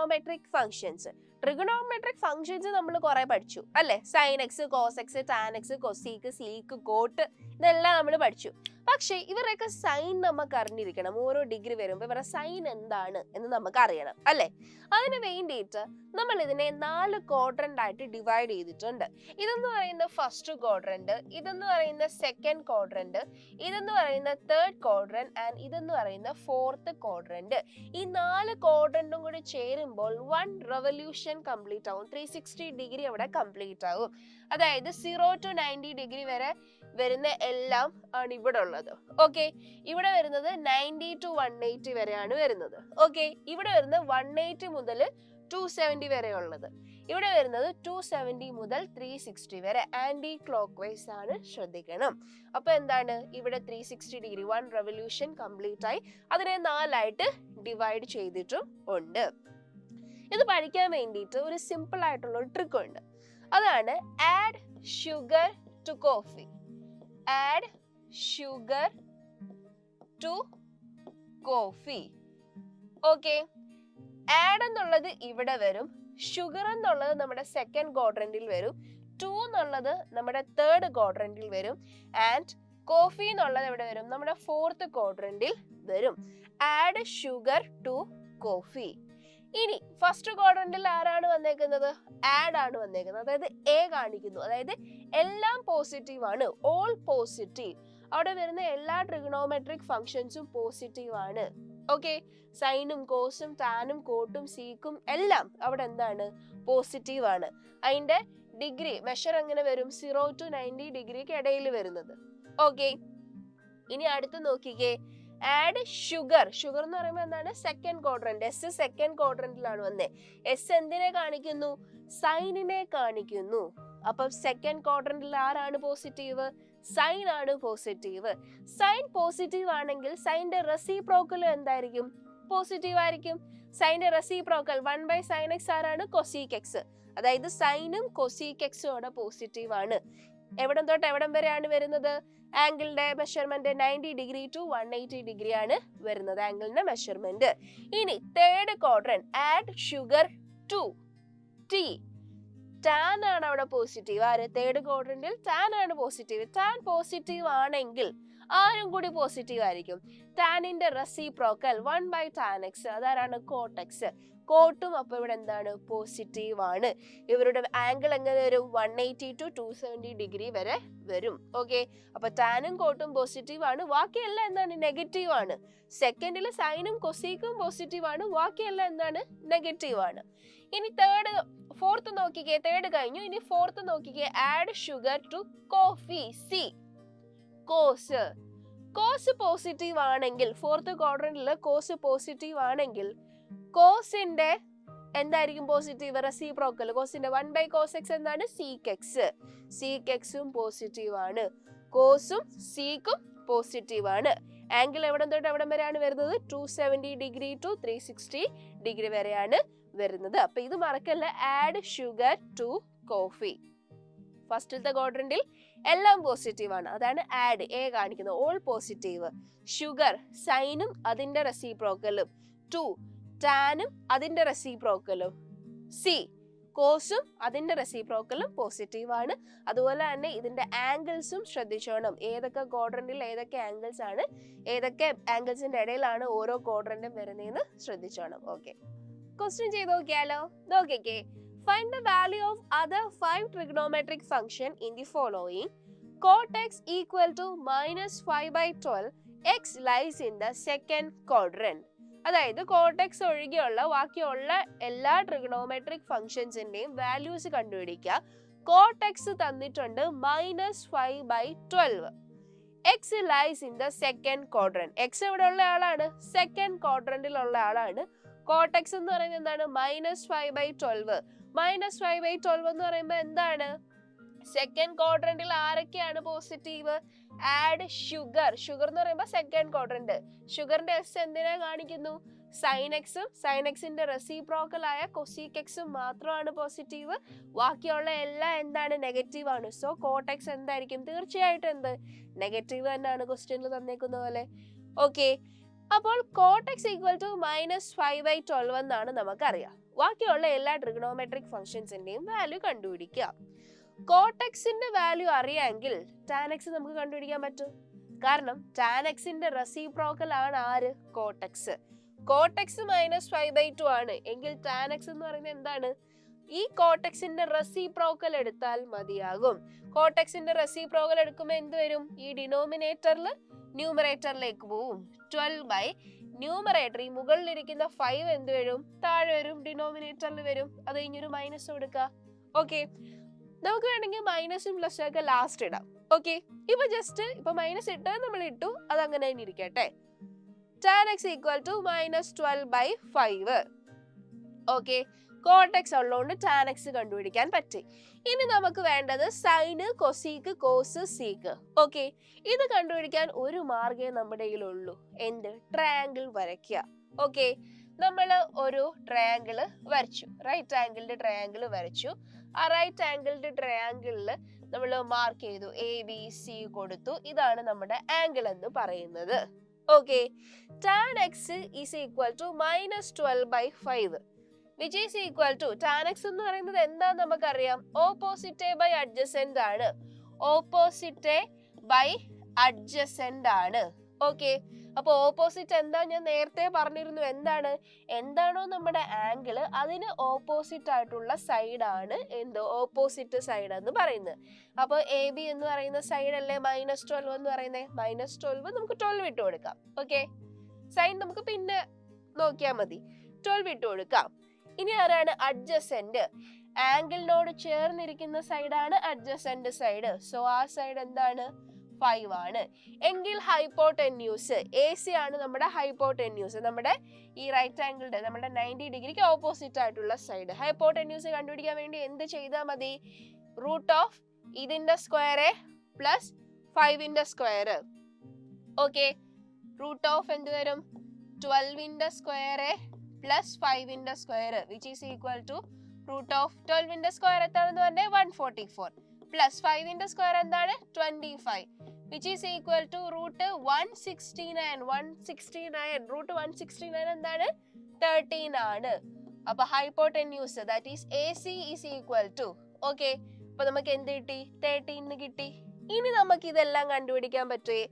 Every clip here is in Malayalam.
Trigonometric functions. ട്രിഗണോമെട്രിക് ഫംഗ്ഷൻസ് നമ്മൾ കുറെ പഠിച്ചു അല്ലെ? Sine x, cos x, tan x, cosec, sec, cot, ഇതെല്ലാം നമ്മൾ പഠിച്ചു. പക്ഷെ ഇവരൊക്കെ സൈൻ നമുക്ക് അറിഞ്ഞിരിക്കണം. ഓരോ ഡിഗ്രി വരുമ്പോൾ ഇവരുടെ സൈൻ എന്താണ് എന്ന് നമുക്ക് അറിയണം അല്ലെ? അതിന് വേണ്ടിയിട്ട് നമ്മൾ ഇതിനെ 4 ക്വാഡ്രന്റ് ആയിട്ട് ഡിവൈഡ് ചെയ്തിട്ടുണ്ട്. ഇതെന്ന് പറയുന്ന ഫസ്റ്റ് ക്വാഡ്രന്റ്, ഇതെന്ന് പറയുന്ന സെക്കൻഡ് ക്വാഡ്രന്റ്, ഇതെന്ന് പറയുന്ന തേർഡ് ക്വാഡ്രന്റ് ആൻഡ് ഇതെന്ന് പറയുന്ന ഫോർത്ത് ക്വാഡ്രന്റ്. ഈ 4 ക്വാഡ്രന്റും കൂടി ചേരുമ്പോൾ 1 റെവല്യൂഷൻ കംപ്ലീറ്റ് ആവും. 360 ഡിഗ്രി അവിടെ കംപ്ലീറ്റ് ആവും. അതായത് 0 to 90 ഡിഗ്രി വരെ വരുന്ന എല്ലാം ആണ് ഇവിടെ ഉള്ളത്. ഓക്കെ, ഇവിടെ വരുന്നത് 90 to 180 വരെയാണ് വരുന്നത്. ഓക്കെ, ഇവിടെ വരുന്നത് 180 മുതൽ 270 വരെ ഉള്ളത്. ഇവിടെ വരുന്നത് 270 മുതൽ 360 വരെ ആന്റി ക്ലോക്ക് വൈസ് ആണ്, ശ്രദ്ധിക്കണം. അപ്പൊ എന്താണ്, ഇവിടെ 360 ഡിഗ്രി 1 റെവല്യൂഷൻ കംപ്ലീറ്റ് ആയി. അതിനെ 4 ആയിട്ട് ഡിവൈഡ് ചെയ്തിട്ടും ഉണ്ട്. ഇത് പഠിക്കാൻ വേണ്ടിയിട്ട് ഒരു സിമ്പിൾ ആയിട്ടുള്ള ഒരു ട്രിക്ക് ഉണ്ട്. അതാണ് add sugar to coffee. Add sugar to coffee. Okay, add എന്നുള്ളത് ഇവിടെ വരും, ഷുഗർ എന്നുള്ളത് നമ്മുടെ സെക്കൻഡ് ക്വാഡ്രന്റിൽ വരും, 2 എന്നുള്ളത് നമ്മുടെ തേർഡ് ക്വാഡ്രന്റിൽ വരും, ആൻഡ് കോഫി എന്നുള്ളത് എവിടെ വരും, നമ്മുടെ ഫോർത്ത് ക്വാഡ്രന്റിൽ വരും. Add sugar to coffee. ഇനി ഫസ്റ്റ് ക്വാഡ്രന്റിൽ ആരാണ് വന്നേക്കുന്നത്? ആഡ് ആണ് വന്നേക്കുന്നത്. അതായത് എ കാണിക്കുന്നു, അതായത് എല്ലാം പോസിറ്റീവ് ആണ്, ഓൾ പോസിറ്റീവ്. അവിടെ വരുന്ന എല്ലാ ട്രിഗണോമെട്രിക് ഫംഗ്ഷൻസും പോസിറ്റീവ് ആണ്. ഓക്കെ, സൈനും കോസും ടാനും കോട്ടും സീക്കും എല്ലാം അവിടെ എന്താണ്, പോസിറ്റീവ് ആണ്. അതിന്റെ ഡിഗ്രി മെഷർ എങ്ങനെ വരും, 0 to 90 ഡിഗ്രിക്ക് ഇടയിൽ വരുന്നത്. ഓക്കെ, ഇനി അടുത്ത് നോക്കിക്കേ, ആഡ് ഷുഗർ. ഷുഗർ എന്ന് പറയുമ്പോൾ എന്താണ്, സെക്കൻഡ് ക്വാഡ്രന്റ്. എസ് സെക്കൻഡ് ക്വാഡ്രന്റിലാണ് വന്നേ. എസ് എന്തിനെ കാണിക്കുന്നു, സൈനിനെ കാണിക്കുന്നു. അപ്പൊ സെക്കൻഡ് ക്വാഡ്രന്റിൽ ആരാണ് പോസിറ്റീവ്, സൈൻ ആണ് പോസിറ്റീവ്. സൈൻ പോസിറ്റീവ് ആണെങ്കിൽ സൈന്റെ റെസിപ്രോക്കൽ എന്തായിരിക്കും, പോസിറ്റീവ് ആയിരിക്കും. സൈന്റെ റെസിപ്രോക്കൽ 1/sin x ആരാണ്, കൊസീക് എക്സ്. അതായത് സൈനും കൊസീക് എക്സും അവിടെ പോസിറ്റീവ് ആണ്. എവിടം തൊട്ട് എവിടം വരെയാണ് വരുന്നത്, ആംഗിളിന്റെ മെഷർമെന്റ് 90 ഡിഗ്രി ടു 180 ഡിഗ്രി ആണ് വരുന്നത് ആംഗിളിന്റെ മെഷർമെന്റ്. ഇനി third quadrant, add sugar to tea. Tan ആണ് അവിടെ പോസിറ്റീവ്. ആര്, തേർഡ് ക്വാഡ്രന്റിൽ ടാൻ ആണ് പോസിറ്റീവ്. ടാൻ പോസിറ്റീവ് ആണെങ്കിൽ ആരും കൂടി പോസിറ്റീവ് ആയിരിക്കും. ടാനിന്റെ റെസിപ്രോക്കൽ 1/tan x, അതാരാണ്, കോട്ടെക്സ്. കോട്ടും അപ്പൊ ഇവിടെ എന്താണ്, പോസിറ്റീവ് ആണ്. ഇവരുടെ ആംഗിൾ എങ്ങനെ വരും, 180 to 270 ഡിഗ്രി വരെ വരും. ഓക്കെ, അപ്പൊ ടാനും കോട്ടും പോസിറ്റീവ് ആണ്, ബാക്കിയെല്ലാം എന്താണ്, നെഗറ്റീവ് ആണ്. സെക്കൻഡിൽ സൈനും കൊസീക്കും പോസിറ്റീവ് ആണ്, ബാക്കിയെല്ലാം എന്താണ്, നെഗറ്റീവ് ആണ്. ഇനി ഫോർത്ത് നോക്കിക്കേ, തേർഡ് കഴിഞ്ഞു. ഇനി ഫോർത്ത് നോക്കിക്കേ, add sugar to coffee. C, cos. Cos positive ആണെങ്കിൽ, ഫോർത്ത് ക്വാഡ്രന്റിൽ കോസ് പോസിറ്റീവ് ആണെങ്കിൽ കോസിന്റെ എന്തായിരിക്കും പോസിറ്റീവ്, റെസിപ്രോക്കൽ. കോസിന്റെ 1/cos x എന്താണ്, സീക്ക് എക്സ്. സീക്ക് എക്സും പോസിറ്റീവ് ആണ്, കോസും സീക്കും പോസിറ്റീവ് ആണ്. ആംഗിൾ എവിടം തൊട്ട് എവിടം വരെയാണ് വരുന്നത്, 270 ഡിഗ്രി ടു 360 ഡിഗ്രി വരെയാണ് വരുന്നത്. അപ്പൊ ഇത് മറക്കല്ല, ആഡ് ഷുഗർ ടു കോഫി. ഫസ്റ്റത്തെ ക്വാഡ്രന്റിൽ എല്ലാം പോസിറ്റീവ് ആണ്, അതാണ് ആഡ്, എ കാണിക്കുന്നത്, ഓൾ പോസിറ്റീവ്. ഷുഗർ, സൈനും അതിന്റെ റെസിപ്രോക്കലും. 2, ടാനും അതിന്റെ റെസിപ്രോക്കലും. സി, കോസും അതിന്റെ റെസിപ്രോക്കലും പോസിറ്റീവ് ആണ്. അതുപോലെ തന്നെ ഇതിന്റെ ആംഗിൾസും ശ്രദ്ധിച്ചോണം, ഏതൊക്കെ ക്വാഡ്രന്റിൽ ഏതൊക്കെ ആംഗിൾസ് ആണ്, ഏതൊക്കെ ആംഗിൾസിന്റെ ഇടയിലാണ് ഓരോ ക്വാഡ്രന്റും വരുന്നതെന്ന് ശ്രദ്ധിച്ചോണം. ഓക്കെ, ക്വസ്റ്റ്യൻ ചെയ്ത് നോക്കിയാലോ. നോക്കിക്കേ, find the value of other 5 trigonometric function in the following. Cot x equal to -5/12, x lies in the second quadrant. അതായത് കോട്ട് എക്സ് ഒഴികെയുള്ള ബാക്കിയുള്ള എല്ലാ ട്രിഗണോമെട്രിക് ഫംഗ്ഷൻസിന്റെയും വാല്യൂസ് കണ്ടുപിടിക്കുക. കോട്ട് എക്സ് തന്നിട്ടുണ്ട് -5/12. X lies in the second quadrant. X എവിടെ ഉള്ള ആളാണ്, സെക്കൻഡ് ക്വാഡ്രന്റിലുള്ള ആളാണ്. കോട്ട് എക്സ് എന്ന് പറയുന്നത് എന്താണ്, -5/12. -5/12 എന്ന് പറയുമ്പോൾ എന്താണ്, സെക്കൻഡ് ക്വാഡ്രന്റിൽ ആരൊക്കെയാണ് പോസിറ്റീവ്, ആഡ് ഷുഗർ. ഷുഗർ എന്ന് പറയുമ്പോൾ സെക്കൻഡ് ക്വാഡ്രന്റ്. ഷുഗറിന്റെ എസ് എന്തിനെ കാണിക്കുന്നു, സൈൻ എക്സും സൈൻ എക്സിന്റെ റെസിപ്രോക്കൽ ആയ കൊസീക് എക്സും മാത്രമാണ് പോസിറ്റീവ്, ബാക്കിയുള്ള എല്ലാം എന്താണ്, നെഗറ്റീവ് ആണ്. സോ കോട്ട് എക്സ് എന്തായിരിക്കും, തീർച്ചയായിട്ടും എന്ത്, നെഗറ്റീവ് തന്നെയാണ് ക്വസ്റ്റ്യനിൽ തന്നേക്കുന്ന പോലെ. ഓക്കെ, അപ്പോൾ കോട്ട് എക്സ് ഈക്വൽ ടു -5/12 എന്നാണ് നമുക്കറിയാം. ബാക്കിയുള്ള എല്ലാ ട്രിഗണോമെട്രിക് ഫംഗ്ഷൻസിന്റെയും വാല്യൂ കണ്ടുപിടിക്കുക. കോട്ട് എക്സിന്റെ വാല്യൂ അറിയാമെങ്കിൽ ടാൻ എക്സ് നമുക്ക് കണ്ടുപിടിക്കാൻ പറ്റും. കാരണം ടാൻ എക്സിന്റെ റെസിപ്രോക്കൽ ആണ് ആര്? Coat X. കോട്ട് എക്സ് -5/2 ആണ് എങ്കിൽ ടാൻ എക്സ് എന്ന് പറയുന്നത് എന്താണ്? ഈ കോട്ട് എക്സിന്റെ റെസിപ്രോക്കൽ എടുത്താൽ മതിയാകും. കോട്ട് എക്സിന്റെ റെസിപ്രോക്കൽ എടുക്കുമ്പോൾ എന്ത് വരും? ഈ ഡിനോമിനേറ്ററിൽ ന്യൂമറേറ്ററിലേക്ക് പോവും. 12 ന്യൂമറേറ്റർ ഈ മുകളിലിരിക്കുന്ന 5 എന്ത് വരും? താഴെ വരും, ഡിനോമിനേറ്ററിൽ വരും. അത് കഴിഞ്ഞൊരു മൈനസ് കൊടുക്കുക. ഓക്കെ, നമുക്ക് വേണമെങ്കിൽ മൈനസും പ്ലസും ഒക്കെ ലാസ്റ്റ് ഇടാം. ഓക്കെ, ഇപ്പൊ ജസ്റ്റ് ഇപ്പൊ മൈനസ് ഇട്ടത് നമ്മൾ ഇട്ടു, അത് അങ്ങനെ തന്നെ ഇരിക്കട്ടെ. Tan x equal to -12/5. Okay, cot x ഉള്ളതുകൊണ്ട് ടാൻ എക്സ് കണ്ടുപിടിക്കാൻ പറ്റി. ഇനി നമുക്ക് വേണ്ടത് sine, cosec, cos, sec. Okay, ഇത് കണ്ടുപിടിക്കാൻ ഒരു മാർഗ്ഗേ നമ്മുടെ കയ്യിലുള്ളൂ. എന്ത്? ട്രയാങ്കിൾ വരയ്ക്കുക. ഓക്കെ, നമ്മൾ ഒരു ട്രയാങ്കിൾ വരച്ചു, റൈറ്റ് ആംഗിളിന്റെ ട്രയാങ്കിൾ വരച്ചു. ആ റൈറ്റ് ആംഗിളിന്റെ ട്രയാങ്കിളിൽ നമ്മൾ മാർക്ക് ചെയ്തു, ABC കൊടുത്തു. ഇതാണ് നമ്മുടെ ആംഗിൾ എന്ന് പറയുന്നത്. Okay, tan x is equal to -12/5 which is equal to tan x എന്ന് പറയുന്നത് എന്താന്ന് നമുക്കറിയാം. ഓപ്പോസിറ്റ് ബൈ അഡ്ജസെന്റ് ആണ്. ഓപ്പോസിറ്റ് ബൈ അഡ്ജസെന്റ് ആണ്. ഓക്കെ, അപ്പൊ ഓപ്പോസിറ്റ് എന്താ ഞാൻ നേരത്തെ പറഞ്ഞിരുന്നു. എന്താണ്? എന്താണോ നമ്മുടെ ആംഗിള് അതിന് ഓപ്പോസിറ്റ് ആയിട്ടുള്ള സൈഡ് ആണ് എന്ത്? ഓപ്പോസിറ്റ് സൈഡ് എന്ന് പറയുന്നത്. അപ്പൊ AB എന്ന് പറയുന്ന സൈഡ് അല്ലേ -12 എന്ന് പറയുന്നത്. -12 നമുക്ക് 12 ഇട്ട് കൊടുക്കാം. ഓക്കെ, സൈൻ നമുക്ക് പിന്നെ നോക്കിയാൽ മതി. 12 ഇട്ട് കൊടുക്കാം. ഇനി ആരാണ്? അഡ്ജസെന്റ്. ആംഗിളിനോട് ചേർന്നിരിക്കുന്ന സൈഡാണ് അഡ്ജസെന്റ് സൈഡ്. സോ ആ സൈഡ് എന്താണ്? 5 ആണ്. എങ്കിൽ ഹൈപ്പോടെന്യൂസ് AC ആണ് നമ്മുടെ ഹൈപ്പോടെന്യൂസ്. നമ്മുടെ ഈ റൈറ്റ് ആംഗിളിന്റെ നമ്മുടെ 90 ഡിഗ്രിക്ക് ഓപ്പോസിറ്റ് ആയിട്ടുള്ള സൈഡ്. ഹൈപ്പോടെന്യൂസ് കണ്ടുപിടിക്കാൻ വേണ്ടി എന്ത് ചെയ്താൽ മതി? റൂട്ട് ഓഫ് ഇതിന്റെ സ്ക്വയർ പ്ലസ് 5ന്റെ സ്ക്വയർ. ഓക്കെ, റൂട്ട് ഓഫ് എന്ത് വരും? 12ന്റെ സ്ക്വയർ പ്ലസ് 5ന്റെ square which is equal to root of 12ന്റെ സ്ക്വയർ എത്താണെന്ന് പറഞ്ഞാൽ 144 പ്ലസ് 5ന്റെ സ്ക്വയർ എന്താണ്? 25 which is equal to root 169. 169 root 169 എന്താണ്? 13 ആണ്. അപ്പൊ hypotenuse that is AC is equal to. Okay, അപ്പൊ നമുക്ക് എന്ത് കിട്ടി? 13 കിട്ടി. ഇനി നമുക്ക് ഇതെല്ലാം കണ്ടുപിടിക്കാൻ പറ്റുമേ.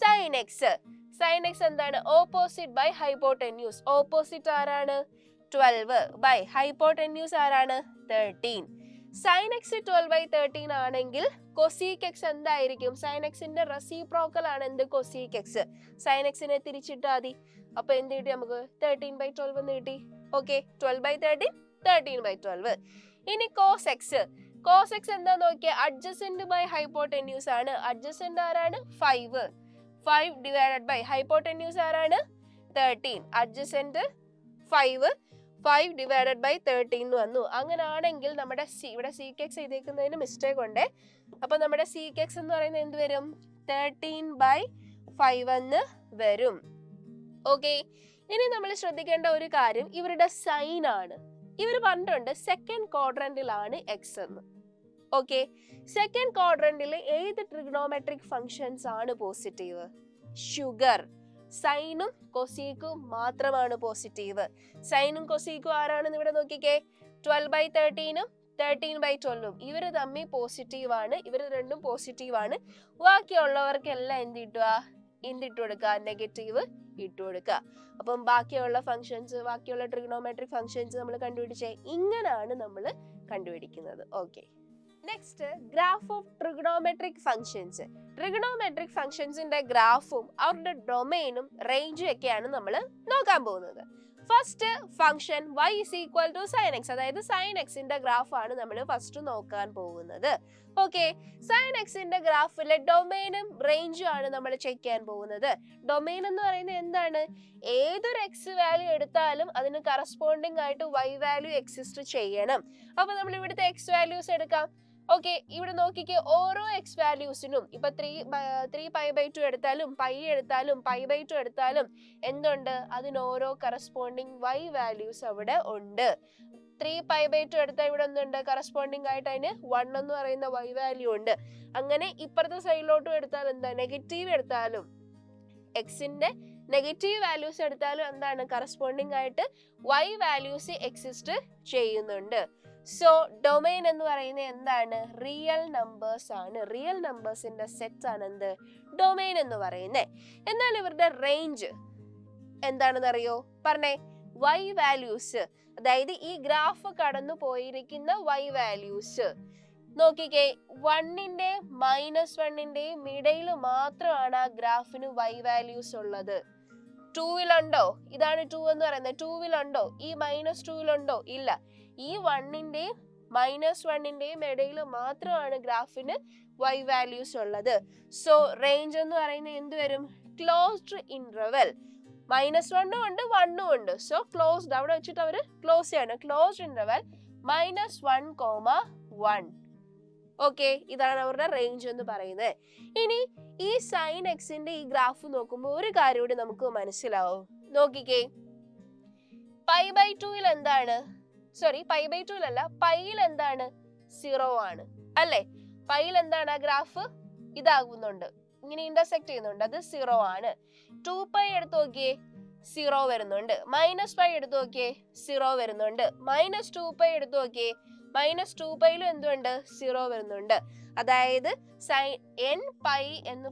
Sine X. സൈൻ എക്സ് എന്താണ്? Opposite by hypotenuse. ഓപ്പോസിറ്റ് ആരാണ്? 12 ബൈ ഹൈപ്പോടെന്യൂസ് ആരാണ്? 13. സൈൻ എക്സ് 12/13 ആണെങ്കിൽ കൊസീക് എക്സ് എന്തായിരിക്കും? സൈൻ എക്സിന്റെ റെസിപ്രോക്കൽ ആണ് എന്ത്? Cosec X. സൈൻ എക്സിനെ തിരിച്ചിട്ടാൽ മതി. അപ്പൊ എന്ത് കിട്ടി നമുക്ക്? 13/12 എന്ന് കിട്ടി. ഓക്കെ, 12/13 13/12. ഇനി കോസ് എക്സ്. കോസ് എക്സ് എന്താ നോക്കിയാൽ അഡ്ജസെന്റ് ബൈ ഹൈപ്പോടെന്യൂസ് ആണ്. അഡ്ജസെന്റ് ആരാണ്? 5. 5 ഡിവൈഡഡ് ബൈ ഹൈപ്പോടെന്യൂസ് ആരാണ്? 13. അഡ്ജസെന്റ് 5 5 ഡിവൈഡഡ് ബൈ 13 എന്ന് വന്നു. അങ്ങനെയാണെങ്കിൽ നമ്മുടെ ഇവിടെ സീക്ക് എക്സ് എഴുതിയേക്കുന്നതിന് മിസ്റ്റേക്ക് ഉണ്ട്. അപ്പൊ നമ്മുടെ സീക്ക് എക്സ് എന്ന് പറയുന്നത് എന്ത് വരും? 13/5 എന്ന് വരും. ഓക്കെ, ഇനി നമ്മൾ ശ്രദ്ധിക്കേണ്ട ഒരു കാര്യം ഇവരുടെ സൈൻ ആണ്. ഇവർ പറഞ്ഞിട്ടുണ്ട് സെക്കൻഡ് ക്വാഡ്രന്റിലാണ് എക്സ് എന്ന്. ഓക്കെ, സെക്കൻഡ് ക്വാഡ്രന്റിൽ ഏത് ട്രിഗണോമെട്രിക് ഫങ്ഷൻസ് ആണ് പോസിറ്റീവ്? ഷുഗർ. സൈനും കൊസീക്കും മാത്രമാണ് പോസിറ്റീവ്. സൈനും കൊസീക്കും ആരാണെന്ന് ഇവിടെ നോക്കിക്കേ. 12/13 13/12 ഇവര് തമ്മിൽ പോസിറ്റീവ് ആണ്. ഇവര് രണ്ടും പോസിറ്റീവ് ആണ്. ബാക്കിയുള്ളവർക്കെല്ലാം എന്തിട്ട് കൊടുക്കുക? നെഗറ്റീവ് ഇട്ട് കൊടുക്കുക. അപ്പം ബാക്കിയുള്ള ഫങ്ഷൻസ്, ബാക്കിയുള്ള ട്രിഗണോമെട്രിക് ഫങ്ഷൻസ് നമ്മൾ കണ്ടുപിടിച്ചേ. ഇങ്ങനെയാണ് നമ്മൾ കണ്ടുപിടിക്കുന്നത്. Okay, next graph of trigonometric functions. Trigonometric ഫങ്ഷൻസിന്റെ ഗ്രാഫും അവരുടെ ഡൊമെയിനും റേഞ്ചും ഒക്കെയാണ് നമ്മൾ നോക്കാൻ പോകുന്നത്. First function y is equal to sin x, അതായത് sin x ന്റെ ഗ്രാഫ് ആണ് നമ്മൾ ഫസ്റ്റ് നോക്കാൻ പോകുന്നത്. ഓക്കെ, sin x ന്റെ ഗ്രാഫിലെ ഡൊമെയിനും റേഞ്ചും ആണ് നമ്മൾ ചെക്ക് ചെയ്യാൻ പോകുന്നത്. ഡൊമെയിൻ എന്ന് പറയുന്നത് എന്താണ്? ഏതൊരു എക്സ് വാല്യൂ എടുത്താലും അതിന് കറസ്പോണ്ടിങ് ആയിട്ട് y വാല്യൂ എക്സിസ്റ്റ് ചെയ്യണം. അപ്പൊ നമ്മൾ ഇവിടുത്തെ എക്സ് വാല്യൂസ് എടുക്കാം. ഓക്കെ, ഇവിടെ നോക്കിക്കേ, ഓരോ എക്സ് വാല്യൂസിനും ഇപ്പൊ 3π/2 എടുത്താലും പൈ എടുത്താലും π/2 എടുത്താലും എന്തുണ്ട്? അതിന് ഓരോ കറസ്പോണ്ടിങ് y വാല്യൂസ് അവിടെ ഉണ്ട്. 3π/2 എടുത്താൽ ഇവിടെ ഒന്നുണ്ട്, കറസ്പോണ്ടിങ് ആയിട്ട് അതിന് 1 എന്ന് പറയുന്ന y വാല്യൂ ഉണ്ട്. അങ്ങനെ ഇപ്പുറത്തെ സൈഡിലോട്ടും എടുത്താൽ എന്താ? നെഗറ്റീവ് എടുത്താലും എക്സിന്റെ നെഗറ്റീവ് വാല്യൂസ് എടുത്താലും എന്താണ് കറസ്പോണ്ടിങ് ആയിട്ട് y വാല്യൂസ് എക്സിസ്റ്റ് ചെയ്യുന്നുണ്ട്. സോ ഡൊമൈൻ എന്ന് പറയുന്നത് എന്താണ്? റിയൽ നമ്പേഴ്സ് ആണ്. റിയൽ നമ്പേഴ്സിന്റെ സെറ്റ് ആണ് എന്ത്? ഡൊമൈൻ എന്ന് പറയുന്നത്. എന്നാൽ ഇവരുടെ റേഞ്ച് എന്താണെന്ന് അറിയോ? പറഞ്ഞേ. y വാല്യൂസ്, അതായത് ഈ ഗ്രാഫ് കടന്നു പോയിരിക്കുന്ന y വാല്യൂസ് നോക്കിക്കേ, 1ന്റെ -1ന്റെയും ഇടയിൽ മാത്രമാണ് ആ ഗ്രാഫിന് y വാല്യൂസ് ഉള്ളത്. 2-ലുണ്ടോ? ഇതാണ് 2 എന്ന് പറയുന്നത്. 2-ലുണ്ടോ? ഈ -2-ലുണ്ടോ? ഇല്ല. ഈ 1ന്റെയും -1ന്റെയും ഇടയിൽ മാത്രമാണ് ഗ്രാഫിന് y വാല്യൂസ് ഉള്ളത്. സോ റേഞ്ച് എന്ന് പറയുന്നത് എന്ത് വരും? Closed interval. -1 ഉണ്ട് 1 ഉണ്ട്. സോ ക്ലോസ്ഡ്, അവിടെ വെച്ചിട്ട് അവര് ക്ലോസ് ചെയ്യാണ്. Closed interval -1, 1. ഓക്കെ, ഇതാണ് അവരുടെ റേഞ്ച് എന്ന് പറയുന്നത്. ഇനി ഈ സൈൻ എക്സിന്റെ ഈ ഗ്രാഫ് നോക്കുമ്പോൾ ഒരു കാര്യം കൂടി നമുക്ക് മനസ്സിലാവും. നോക്കിക്കേ, π/2 എന്താണ്? സോറി, π/2 അല്ല, പൈയിൽ എന്താണ്? 0 ആണ് അല്ലേ? പൈയിൽ എന്താണ്? ആ ഗ്രാഫ് ഇതാകുന്നുണ്ട്, ഇങ്ങനെ ഇന്റർസെക്ട് ചെയ്യുന്നുണ്ട്, അത് 0 ആണ്. 2π എടുത്ത് നോക്കിയേ, 0 വരുന്നുണ്ട്. -π എടുത്ത് നോക്കിയേ, 0 വരുന്നുണ്ട്. -2π എടുത്ത് നോക്കിയേ, -2πയിലും എന്തുണ്ട്? 0 വരുന്നുണ്ട്. അതായത് സൈൻ nπ എന്ന്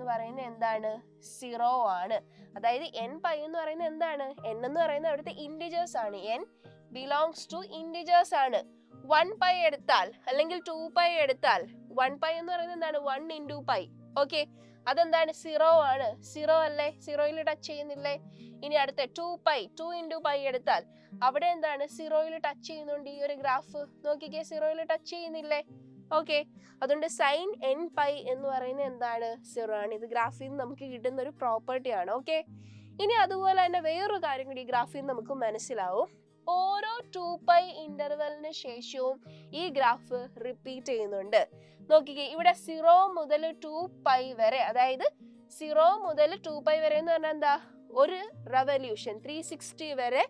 പറയുന്നത് എന്താണ്? 0 ആണ്. അതായത് nπ എന്ന് പറയുന്നത് എന്താണ്? n എന്ന് പറയുന്നത് അവിടുത്തെ ഇന്റിജേഴ്സ് ആണ്. n ബിലോങ്സ് ടു ഇന്റിജേഴ്സ് ആണ്. 1π എടുത്താൽ അല്ലെങ്കിൽ 2π എടുത്താൽ 1π എന്ന് പറയുന്നത് എന്താണ്? 1 into π. ഓക്കെ, അതെന്താണ്? 0 ആണ്. 0 അല്ലേ? 0യിൽ ടച്ച് ചെയ്യുന്നില്ലേ? ഇനി അടുത്ത 2π, 2 into π എടുത്താൽ അവിടെ എന്താണ്? 0യിൽ ടച്ച് ചെയ്യുന്നുണ്ട്. ഈ ഒരു ഗ്രാഫ് നോക്കിക്കേ, 0യിൽ ടച്ച് ചെയ്യുന്നില്ലേ? ഓക്കെ, അതുകൊണ്ട് സൈൻ nπ എന്ന് പറയുന്നത് എന്താണ്? 0 ആണ്. ഇത് ഗ്രാഫിൽ നിന്ന് നമുക്ക് കിട്ടുന്ന ഒരു പ്രോപ്പർട്ടി ആണ്. ഓക്കെ, ഇനി അതുപോലെ തന്നെ വേറൊരു കാര്യം കൂടി ഈ ഗ്രാഫിൽ നിന്ന് നമുക്ക് മനസ്സിലാവും. ഓരോ 2π ഇന്റർവെലിന് ശേഷവും ഈ ഗ്രാഫ് റിപ്പീറ്റ് ചെയ്യുന്നുണ്ട്. നോക്കിക്കേ, ഇവിടെ 0 മുതൽ 2π വരെ, അതായത് 0 മുതൽ 2π വരെ എന്ന് പറഞ്ഞാൽ എന്താ? ഒരു റെവല്യൂഷൻ, 360 വരെ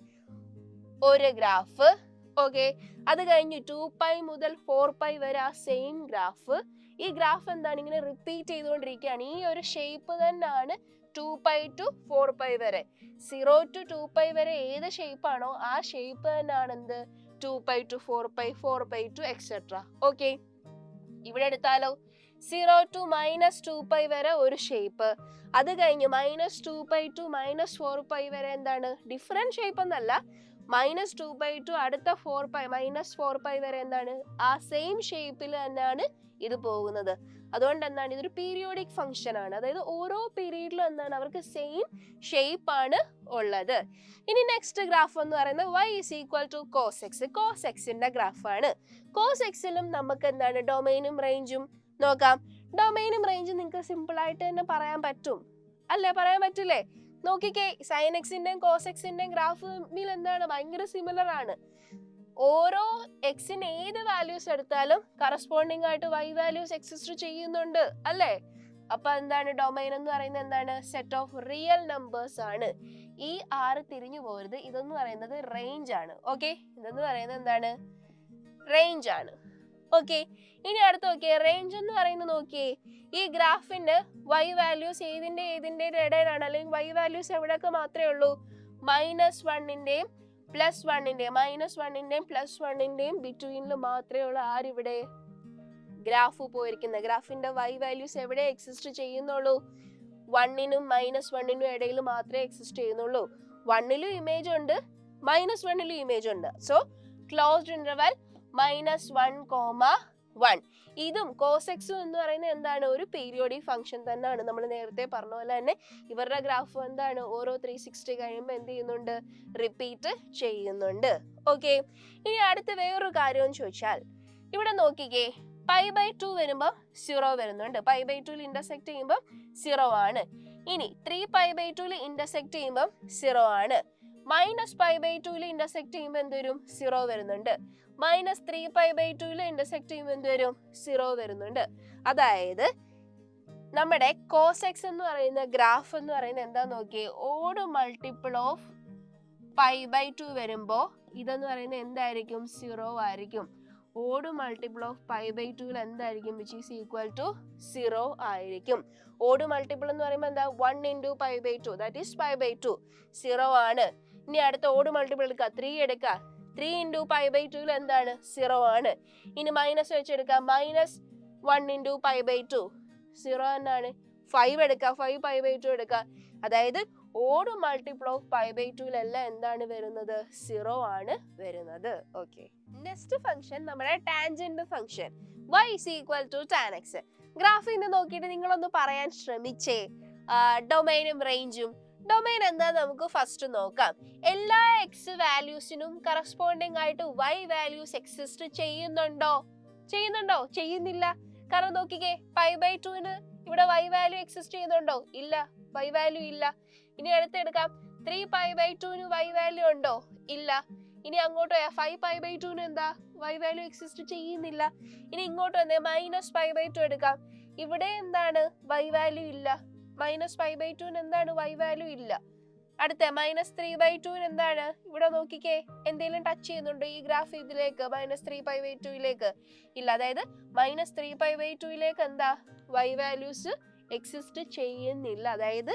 ഒരു ഗ്രാഫ്. ഓക്കെ, അത് കഴിഞ്ഞ് 2π മുതൽ 4π വരെ ആ സെയിം ഗ്രാഫ്. ഈ ഗ്രാഫ് എന്താണ്? ഇങ്ങനെ റിപ്പീറ്റ് ചെയ്തുകൊണ്ടിരിക്കുകയാണ്. ഈ ഒരു ഷേപ്പ് തന്നെയാണ് 2π to 4π വരെ. 0 to 2π വരെ ഏത് ഷേപ്പ് ആണോ ആ ഷേപ്പ് തന്നെയാണ് എന്ത്? 2π to 4π, 4π to etc. ഓക്കെ, ഇവിടെ എടുത്താലോ, 0 to -2π വരെ ഒരു ഷേപ്പ്, അത് കഴിഞ്ഞ് -2π to -4π വരെ എന്താണ്? ഡിഫറെന്റ് ഷേപ്പ് എന്നല്ല, -2π to അടുത്ത 4π, -4π വരെ എന്താണ്? ആ സെയിം ഷേപ്പിൽ തന്നെയാണ് ഇത് പോകുന്നത്. അതുകൊണ്ട് എന്താണ്? ഇതൊരു പീരിയോഡിക് ഫംഗ്ഷൻ ആണ്. അതായത് ഓരോ പീരീഡിലും എന്താണ്? അവർക്ക് സെയിം ഷേപ്പ് ആണ് ഉള്ളത്. ഇനി നെക്സ്റ്റ് ഗ്രാഫ് എന്ന് പറയുന്നത് y is equal to cos x. cos xന്റെ ഗ്രാഫ് ആണ്. cos xലും നമുക്ക് എന്താണ്? ഡൊമൈനും റേഞ്ചും നോക്കാം. ഡൊമൈനും റേഞ്ചും നിങ്ങൾക്ക് സിമ്പിൾ ആയിട്ട് തന്നെ പറയാൻ പറ്റും അല്ലേ? പറയാൻ പറ്റില്ലേ? നോക്കിക്കേ, സൈൻ എക്സിന്റെയും കോസ് എക്സിന്റെയും ഗ്രാഫ് തമ്മിൽ എന്താണ്? ഭയങ്കര സിമിലർ ആണ്. ഓരോ എക്സിന് ഏത് വാല്യൂസ് എടുത്താലും കറസ്പോണ്ടിങ് ആയിട്ട് y വാല്യൂസ് എക്സിസ്റ്റ് ചെയ്യുന്നുണ്ട് അല്ലേ? അപ്പൊ എന്താണ്? ഡൊമൈൻ എന്ന് പറയുന്നത് എന്താണ്? സെറ്റ് ഓഫ് റിയൽ നമ്പേഴ്സ് ആണ്. ഈ 6 തിരിഞ്ഞു പോരുത്. ഇതെന്ന് പറയുന്നത് റേഞ്ച് ആണ്. ഓക്കെ, ഇതെന്ന് പറയുന്നത് എന്താണ്? റേഞ്ച് ആണ്. ഓക്കെ, ഇനി അടുത്ത് നോക്കിയേ, റേഞ്ച് എന്ന് പറയുന്നത് നോക്കിയേ, ഈ ഗ്രാഫിന്റെ y വാല്യൂസ് ഏതിന്റെ ഇടയിലാണ്? അല്ലെങ്കിൽ y വാല്യൂസ് എവിടെയൊക്കെ മാത്രമേ ഉള്ളൂ? -1ന്റെയും +1ന്റെയും +1ന്റെയും ബിറ്റ്വീനിൽ മാത്രമേ ഉള്ളൂ. ആരിവിടെ? ഗ്രാഫ് പോയിരിക്കുന്നത്. ഗ്രാഫിന്റെ y വാല്യൂസ് എവിടെ എക്സിസ്റ്റ് ചെയ്യുന്നുള്ളൂ? 1നും -1നും ഇടയിൽ മാത്രമേ എക്സിസ്റ്റ് ചെയ്യുന്നുള്ളൂ. 1ലും ഇമേജ് ഉണ്ട്, -1ലും ഇമേജ് ഉണ്ട്. So closed interval -1, 1. ഇതും cos x എന്ന് പറയുന്നത് എന്താണ്? ഒരു പീരിയോഡിക് ഫംഗ്ഷൻ തന്നെയാണ്. നമ്മൾ നേരത്തെ പറഞ്ഞ പോലെ തന്നെ ഇവരുടെ ഗ്രാഫ് എന്താണ്? ഓരോ 360 കഴിയുമ്പോൾ എന്ത് ചെയ്യുന്നുണ്ട്? റിപ്പീറ്റ് ചെയ്യുന്നുണ്ട്. ഓക്കെ, ഇനി അടുത്ത വേറൊരു കാര്യം ചോദിച്ചാൽ, ഇവിടെ നോക്കിക്കേ, π/2 വരുമ്പോൾ 0 വരുന്നുണ്ട്. π/2 ഇന്റർസെക്ട് ചെയ്യുമ്പോൾ 0 ആണ്. ഇനി 3π/2 ഇന്റർസെക്ട് ചെയ്യുമ്പോൾ 0 ആണ്. -π/2 ഇന്റർസെക്ട് ചെയ്യുമ്പോൾ എന്ത് വരും? 0 വരുന്നുണ്ട്. -3π/2 ഇന്റർസെക്ട് ചെയ്യുമ്പോൾ എന്ത് വരും? 0 വരുന്നുണ്ട്. അതായത് നമ്മുടെ cos x എന്ന് പറയുന്ന ഗ്രാഫ് എന്ന് പറയുന്നത് എന്താ നോക്കിയേ, ഓട് മൾട്ടിപ്പിൾ ഓഫ് π/2 വരുമ്പോ ഇതെന്ന് പറയുന്നത് എന്തായിരിക്കും? 0 ആയിരിക്കും. Odd multiple of pi by ടൂവിൽ എന്തായിരിക്കും വിച്ച് ഈസ് ഈക്വൽ ടു 0 ആയിരിക്കും. ഓഡ് മൾട്ടിപ്പിൾ എന്ന് പറയുമ്പോൾ എന്താ 1 into pi by two that is pi by two 0 ആണ്. ഇനി അടുത്ത ഓഡ് മൾട്ടിപ്പിൾ എടുക്കുക 3 എടുക്കുക 3 ഇൻറ്റു പൈ ബൈ ടൂവിൽ എന്താണ് 0 ആണ്. ഇനി മൈനസ് വെച്ചെടുക്കുക minus 1 into pi by two 0 എന്നാണ്. 5 എടുക്കുക 5 പൈ ബൈ ടു എടുക്കുക. അതായത് odd multiple of pi by ടൂവിലെല്ലാം എന്താണ് വരുന്നത് 0 ആണ് വരുന്നത്. ഓക്കെ, നെക്സ്റ്റ് ഫംഗ്ഷൻ നമ്മുടെ tangent function y is equal to tan x. ഗ്രാഫിൽ നിന്ന് നോക്കിയിട്ട് നിങ്ങളൊന്ന് പറയാൻ ശ്രമിച്ചേ ഡൊമൈനും റേഞ്ചും. ഡൊമൈൻ എന്താ നമുക്ക് ഫസ്റ്റ് നോക്കാം. എല്ലാ എക്സ് വാല്യൂസിനും കറസ്പോണ്ടിങ് ആയിട്ട് y വാല്യൂസ് എക്സിസ്റ്റ് ചെയ്യുന്നുണ്ടോ? ചെയ്യുന്നില്ല. കാരണം നോക്കിക്കേ പൈ ബൈ ടുവിന് ഇവിടെ y വാല്യൂ എക്സിസ്റ്റ് ചെയ്യുന്നുണ്ടോ? ഇല്ല, y വാല്യൂ ഇല്ല. ഇനി അടുത്തെടുക്കാം 3 പൈ ബൈ ടുവിന് y വാല്യൂ ഉണ്ടോ? ഇല്ല. ഇനി അങ്ങോട്ട് 5 പൈ ബൈ ടുവിന് എന്താ y വാല്യൂ എക്സിസ്റ്റ് ചെയ്യുന്നില്ല. ഇനി ഇങ്ങോട്ട് വന്നേ മൈനസ് പൈ ബൈ ടു എടുക്കാം. ഇവിടെ എന്താണ് y വാല്യൂ ഇല്ല. മൈനസ് പൈ ബൈ ടുവിന് എന്താണ് y വാല്യൂ ഇല്ല. അടുത്ത മൈനസ് 3 ബൈ ടുവിന് എന്താണ്? ഇവിടെ നോക്കിക്കേ എന്തെങ്കിലും ടച്ച് ചെയ്യുന്നുണ്ടോ ഈ ഗ്രാഫ് ഇതിലേക്ക് മൈനസ് 3 പൈ ബൈ ടുവിലേക്ക്? ഇല്ല. അതായത് മൈനസ് 3 പൈ ബൈ ടുവിലേക്ക് എന്താ y വാല്യൂസ് എക്സിസ്റ്റ് ചെയ്യുന്നില്ല. അതായത്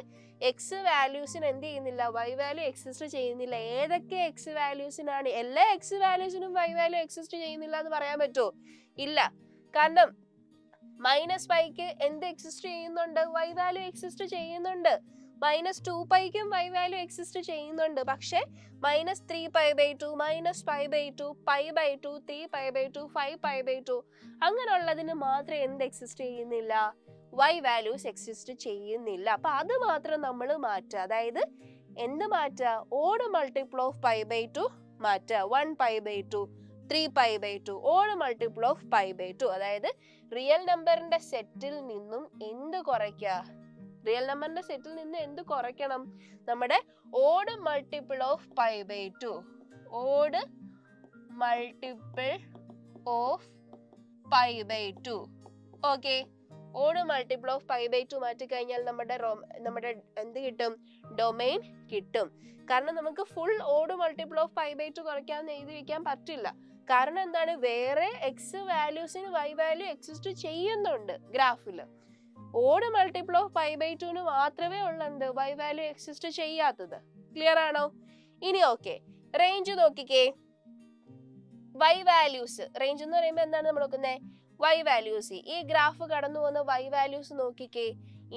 എക്സ് വാല്യൂസിന് എന്ത് ചെയ്യുന്നില്ല y വാല്യൂ എക്സിസ്റ്റ് ചെയ്യുന്നില്ല. ഏതൊക്കെ എക്സ് വാല്യൂസിനാണ്? എല്ലാ എക്സ് വാല്യൂസിനും y വാല്യൂ എക്സിസ്റ്റ് ചെയ്യുന്നില്ല എന്ന് പറയാൻ പറ്റുമോ? ഇല്ല. കാരണം മൈനസ് പൈക്ക് എന്ത് എക്സിസ്റ്റ് ചെയ്യുന്നുണ്ട്? y വാല്യൂ എക്സിസ്റ്റ് ചെയ്യുന്നുണ്ട്. മൈനസ് 2 പൈക്കും y വാല്യൂ എക്സിസ്റ്റ് ചെയ്യുന്നുണ്ട്. പക്ഷെ minus 3 pi by two minus pi by two pi by two 3 pi by two 5 pi by two അങ്ങനെയുള്ളതിന് മാത്രം എന്ത് എക്സിസ്റ്റ് ചെയ്യുന്നില്ല? y വാല്യൂസ് എക്സിസ്റ്റ് ചെയ്യുന്നില്ല. അപ്പൊ അത് മാത്രം നമ്മൾ മാറ്റുക. അതായത് എന്ത് മാറ്റുക? Odd multiple of pi by two മാറ്റുക. 1 pi by two 3 pi by two odd multiple of pi by two. അതായത് റിയൽ നമ്പറിന്റെ സെറ്റിൽ നിന്നും എന്ത് കുറയ്ക്കുക? റിയൽ നമ്പറിന്റെ സെറ്റിൽ നിന്ന് എന്ത് കുറയ്ക്കണം? നമ്മുടെ odd multiple of pi by two. Odd multiple of pi by two. Okay, odd multiple of pi by two മാറ്റി കഴിഞ്ഞാൽ നമ്മുടെ എന്ത് കിട്ടും? ഡൊമൈൻ കിട്ടും. കാരണം നമുക്ക് full odd multiple of pi by two കുറയ്ക്കാന്ന് എഴുതി വെക്കാൻ പറ്റില്ല. കാരണം എന്താണ്? വേറെ എക്സ് വാല്യൂസിന് y വാല്യൂ എക്സിസ്റ്റ് ചെയ്യുന്നുണ്ട് ഗ്രാഫില്. Odd multiple of pi by ടുവിന് മാത്രമേ ഉള്ളത് y വാല്യൂ എക്സിസ്റ്റ് ചെയ്യാത്തത്. ക്ലിയർ ആണോ? ഇനി ഓക്കെ, റേഞ്ച് നോക്കിക്കേ. y വാല്യൂസ് റേഞ്ച് എന്ന് പറയുമ്പോൾ എന്താണ് നമ്മൾ നോക്കുന്നത്? y values. ഈ ഗ്രാഫ് കടന്നു പോകുന്ന y വാല്യൂസ് നോക്കിക്കേ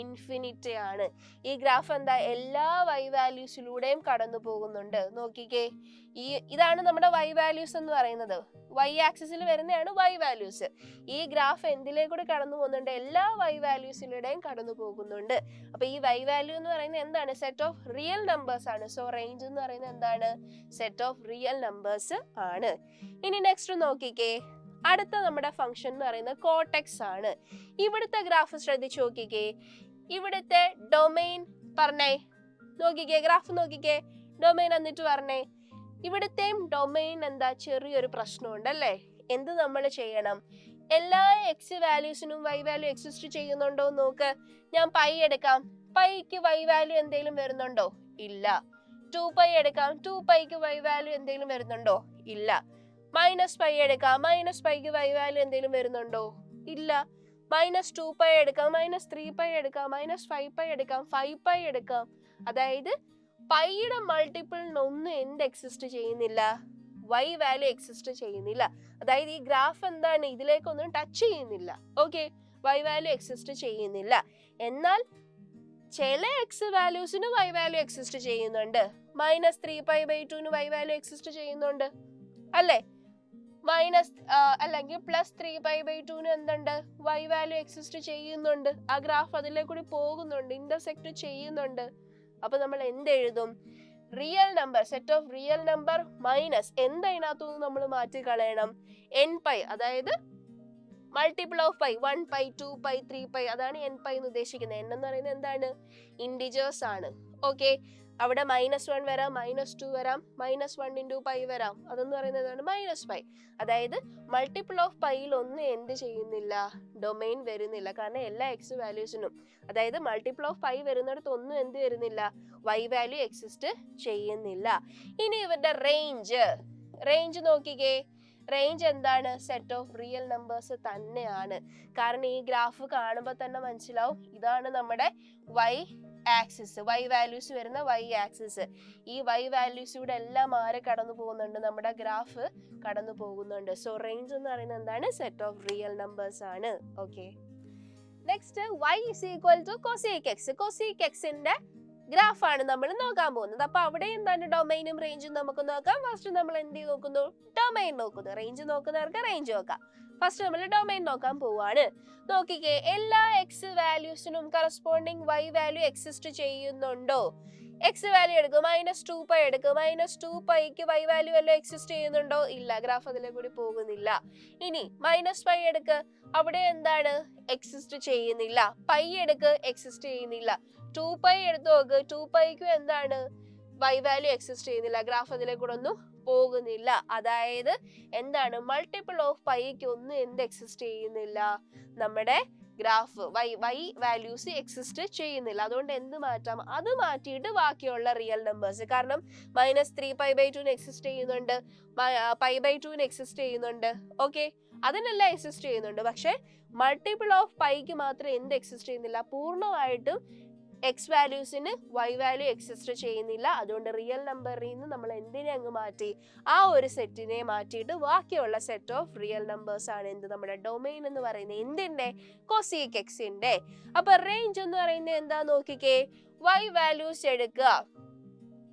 ഇൻഫിനിറ്റി ആണ്. ഈ ഗ്രാഫ് എന്താ എല്ലാ y വാല്യൂസിലൂടെയും കടന്നു പോകുന്നുണ്ട്. നോക്കിക്കേ, ഇതാണ് നമ്മുടെ y വാല്യൂസ് എന്ന് പറയുന്നത്. y ആക്സിസിൽ വരുന്നതാണ് y വാല്യൂസ്. ഈ ഗ്രാഫ് എന്തിലേക്കൂടെ കടന്നു പോകുന്നുണ്ട്? എല്ലാ y വാല്യൂസിലൂടെയും കടന്നു പോകുന്നുണ്ട്. അപ്പൊ ഈ y വാല്യൂ എന്ന് പറയുന്നത് എന്താണ്? സെറ്റ് ഓഫ് റിയൽ നമ്പേഴ്സ് ആണ്. സോ റേഞ്ച് എന്ന് പറയുന്നത് എന്താണ്? സെറ്റ് ഓഫ് റിയൽ നമ്പേഴ്സ് ആണ്. ഇനി നെക്സ്റ്റ് നോക്കിക്കേ, അടുത്ത നമ്മുടെ ഫംഗ്ഷൻ എന്ന് പറയുന്നത് കോട്ടെക്സ് ആണ്. ഇവിടുത്തെ ഗ്രാഫ് ശ്രദ്ധിച്ചു നോക്കിക്കേ. ഇവിടുത്തെ ഡൊമൈൻ പറഞ്ഞേ. നോക്കിക്കേ ഗ്രാഫ് നോക്കിക്കേ, ഡൊമൈൻ എന്നിട്ട് പറഞ്ഞേ. ഇവിടുത്തെയും ഡൊമൈൻ എന്താ ചെറിയൊരു പ്രശ്നമുണ്ട് അല്ലേ? എന്ത് നമ്മൾ ചെയ്യണം? എല്ലാ എക്സ് വാല്യൂസിനും y വാല്യൂ എക്സിസ്റ്റ് ചെയ്യുന്നുണ്ടോ നോക്ക്. ഞാൻ പൈ എടുക്കാം. പൈക്ക് y വാല്യൂ എന്തെങ്കിലും വരുന്നുണ്ടോ? ഇല്ല. 2 പൈ എടുക്കാം. 2 പൈക്ക് y വാല്യൂ എന്തെങ്കിലും വരുന്നുണ്ടോ? ഇല്ല. മൈനസ് പൈ എടുക്കാം. മൈനസ് പൈക്ക് y വാല്യൂ എന്തെങ്കിലും വരുന്നുണ്ടോ? ഇല്ല. മൈനസ് 2 പൈ എടുക്കാം. മൈനസ് 3 പൈ എടുക്കാം. മൈനസ് 5 പൈ എടുക്കാം. 5 പൈ എടുക്കാം. അതായത് പൈയുടെ മൾട്ടിപ്പിളിനൊന്നും എന്ത് എക്സിസ്റ്റ് ചെയ്യുന്നില്ല? y വാല്യൂ എക്സിസ്റ്റ് ചെയ്യുന്നില്ല. അതായത് ഈ ഗ്രാഫ് എന്താണ്? ഇതിലേക്കൊന്നും ടച്ച് ചെയ്യുന്നില്ല. ഓക്കെ, y വാല്യൂ എക്സിസ്റ്റ് ചെയ്യുന്നില്ല. എന്നാൽ ചില എക്സ് വാല്യൂസിന് y വാല്യൂ എക്സിസ്റ്റ് ചെയ്യുന്നുണ്ട്. മൈനസ് 3 പൈ ബൈ ടുവിന് y വാല്യൂ എക്സിസ്റ്റ് ചെയ്യുന്നുണ്ട് അല്ലേ? മൈനസ് അല്ലെങ്കിൽ പ്ലസ് 3 പൈ ബൈ ടുവിന് എന്തുണ്ട്? y വാല്യൂ എക്സിസ്റ്റ് ചെയ്യുന്നുണ്ട്. ആ ഗ്രാഫ് അതിലേക്കൂടി പോകുന്നുണ്ട്, ഇന്റർസെക്ട് ചെയ്യുന്നുണ്ട്. അപ്പൊ നമ്മൾ എന്ത് എഴുതും? Real number, set of real number minus എന്തതിനകത്തുനിന്ന് നമ്മൾ മാറ്റി കളയണം? n pi. അതായത് multiple of pi 1 pi 2 pi 3 pi അതാണ് n പൈ എന്ന് ഉദ്ദേശിക്കുന്നത്. n എന്ന് പറയുന്നത് എന്താണ്? ഇൻഡിജേഴ്സ് ആണ്. ഓക്കെ, അവിടെ -1 വരാം, -2 വരാം, -1 ഇൻറ്റു പൈ വരാം. അതെന്ന് പറയുന്നത് എന്താണ്? -π. അതായത് മൾട്ടിപ്പിൾ ഓഫ് പൈയിൽ ഒന്നും എന്ത് ചെയ്യുന്നില്ല? ഡൊമൈൻ വരുന്നില്ല. കാരണം എല്ലാ എക്സ് വാല്യൂസിനും, അതായത് മൾട്ടിപ്പിൾ ഓഫ് പൈ വരുന്നിടത്ത് ഒന്നും എന്ത് വരുന്നില്ല? y വാല്യൂ എക്സിസ്റ്റ് ചെയ്യുന്നില്ല. ഇനി ഇവരുടെ റേഞ്ച് നോക്കിക്കേ. റേഞ്ച് എന്താണ്? സെറ്റ് ഓഫ് റിയൽ നമ്പേഴ്സ് തന്നെയാണ്. കാരണം ഈ ഗ്രാഫ് കാണുമ്പോൾ തന്നെ മനസ്സിലാവും, ഇതാണ് നമ്മുടെ വൈ ആക്സിസ്, വൈ വാല്യൂസ് വരുന്ന വൈ ആക്സിസ്. ഈ വൈ വാല്യൂസിലൂടെ എല്ലാം ആരെ കടന്നു പോകുന്നുണ്ട്? നമ്മുടെ ഗ്രാഫ് കടന്നു പോകുന്നുണ്ട്. സോ റേഞ്ച് എന്ന് പറയുന്നത് എന്താണ്? സെറ്റ് ഓഫ് റിയൽ നമ്പേഴ്സ് ആണ്. Okay, next y is equal to cosec x. cosec x ന്റെ ഗ്രാഫ് ആണ് നമ്മൾ നോക്കാൻ പോകുന്നത്. അപ്പൊ അവിടെ എന്താണ് ഡൊമൈനും റേഞ്ചും നമുക്ക് നോക്കാം. ഫസ്റ്റ് നമ്മൾ എന്ത് നോക്കുന്നു? ഡൊമൈൻ നോക്കുന്നു. റേഞ്ച് നോക്കുന്നവർക്ക് റേഞ്ച് നോക്കാം. ഫസ്റ്റ് നമ്മൾ ഡൊമൈൻ നോക്കാൻ പോവാണ്. നോക്കിക്കേ, എല്ലാ എക്സ് വാല്യൂസിനും കറസ്പോണ്ടിങ് വൈ വാല്യൂ എക്സിസ്റ്റ് ചെയ്യുന്നുണ്ടോ? എക്സ് വാല്യൂ എടുക്കും, -2π എടുക്കും. -2πക്ക് വൈ വാല്യൂ വല്ലതും എക്സിസ്റ്റ് ചെയ്യുന്നുണ്ടോ? ഇല്ല, ഗ്രാഫ് അതിലെ കൂടി പോകുന്നില്ല. ഇനി -π എടുക്ക്, അവിടെ എന്താണ്? എക്സിസ്റ്റ് ചെയ്യുന്നില്ല. പൈ എടുക്ക്, എക്സിസ്റ്റ് ചെയ്യുന്നില്ല. 2π എടുത്ത് നോക്ക്, 2πക്കും എന്താണ്? വൈ വാല്യൂ എക്സിസ്റ്റ് ചെയ്യുന്നില്ല. ഗ്രാഫ് അതിലെ കൂടെ ഒന്നും പോകുന്നില്ല. അതായത് എന്താണ്? മൾട്ടിപ്പിൾ ഓഫ് പൈക്ക് ഒന്നും എന്ത് എക്സിസ്റ്റ് ചെയ്യുന്നില്ല? നമ്മുടെ ഗ്രാഫ് വൈ വാല്യൂസ് എക്സിസ്റ്റ് ചെയ്യുന്നില്ല. അതുകൊണ്ട് എന്ത് മാറ്റാം? അത് മാറ്റിയിട്ട് ബാക്കിയുള്ള റിയൽ നമ്പേഴ്സ്, കാരണം -3π/2 എക്സിസ്റ്റ് ചെയ്യുന്നുണ്ട്, π/2 എക്സിസ്റ്റ് ചെയ്യുന്നുണ്ട്. ഓക്കെ, അതിനെല്ലാം എക്സിസ്റ്റ് ചെയ്യുന്നുണ്ട്. പക്ഷെ മൾട്ടിപ്പിൾ ഓഫ് പൈക്ക് മാത്രം എന്ത് എക്സിസ്റ്റ് ചെയ്യുന്നില്ല? പൂർണ്ണമായിട്ടും എക്സ് വാല്യൂസിന് വൈ വാല്യൂ എക്സിസ്റ്റ് ചെയ്യുന്നില്ല. അതുകൊണ്ട് റിയൽ നമ്പറിൽ നിന്ന് നമ്മൾ എന്തിനെ അങ്ങ് മാറ്റി? ആ ഒരു സെറ്റിനെ മാറ്റിയിട്ട് ബാക്കിയുള്ള സെറ്റ് ഓഫ് റിയൽ നമ്പേഴ്സ് ആണ് എന്ത്? നമ്മുടെ ഡൊമൈൻ എന്ന് പറയുന്നത്. എന്തിന്റെ? കോസീക് എക്സിന്റെ. അപ്പൊ റേഞ്ച് എന്ന് പറയുന്നത് എന്താ നോക്കിക്കേ, വൈ വാല്യൂസ് എടുക്കുക.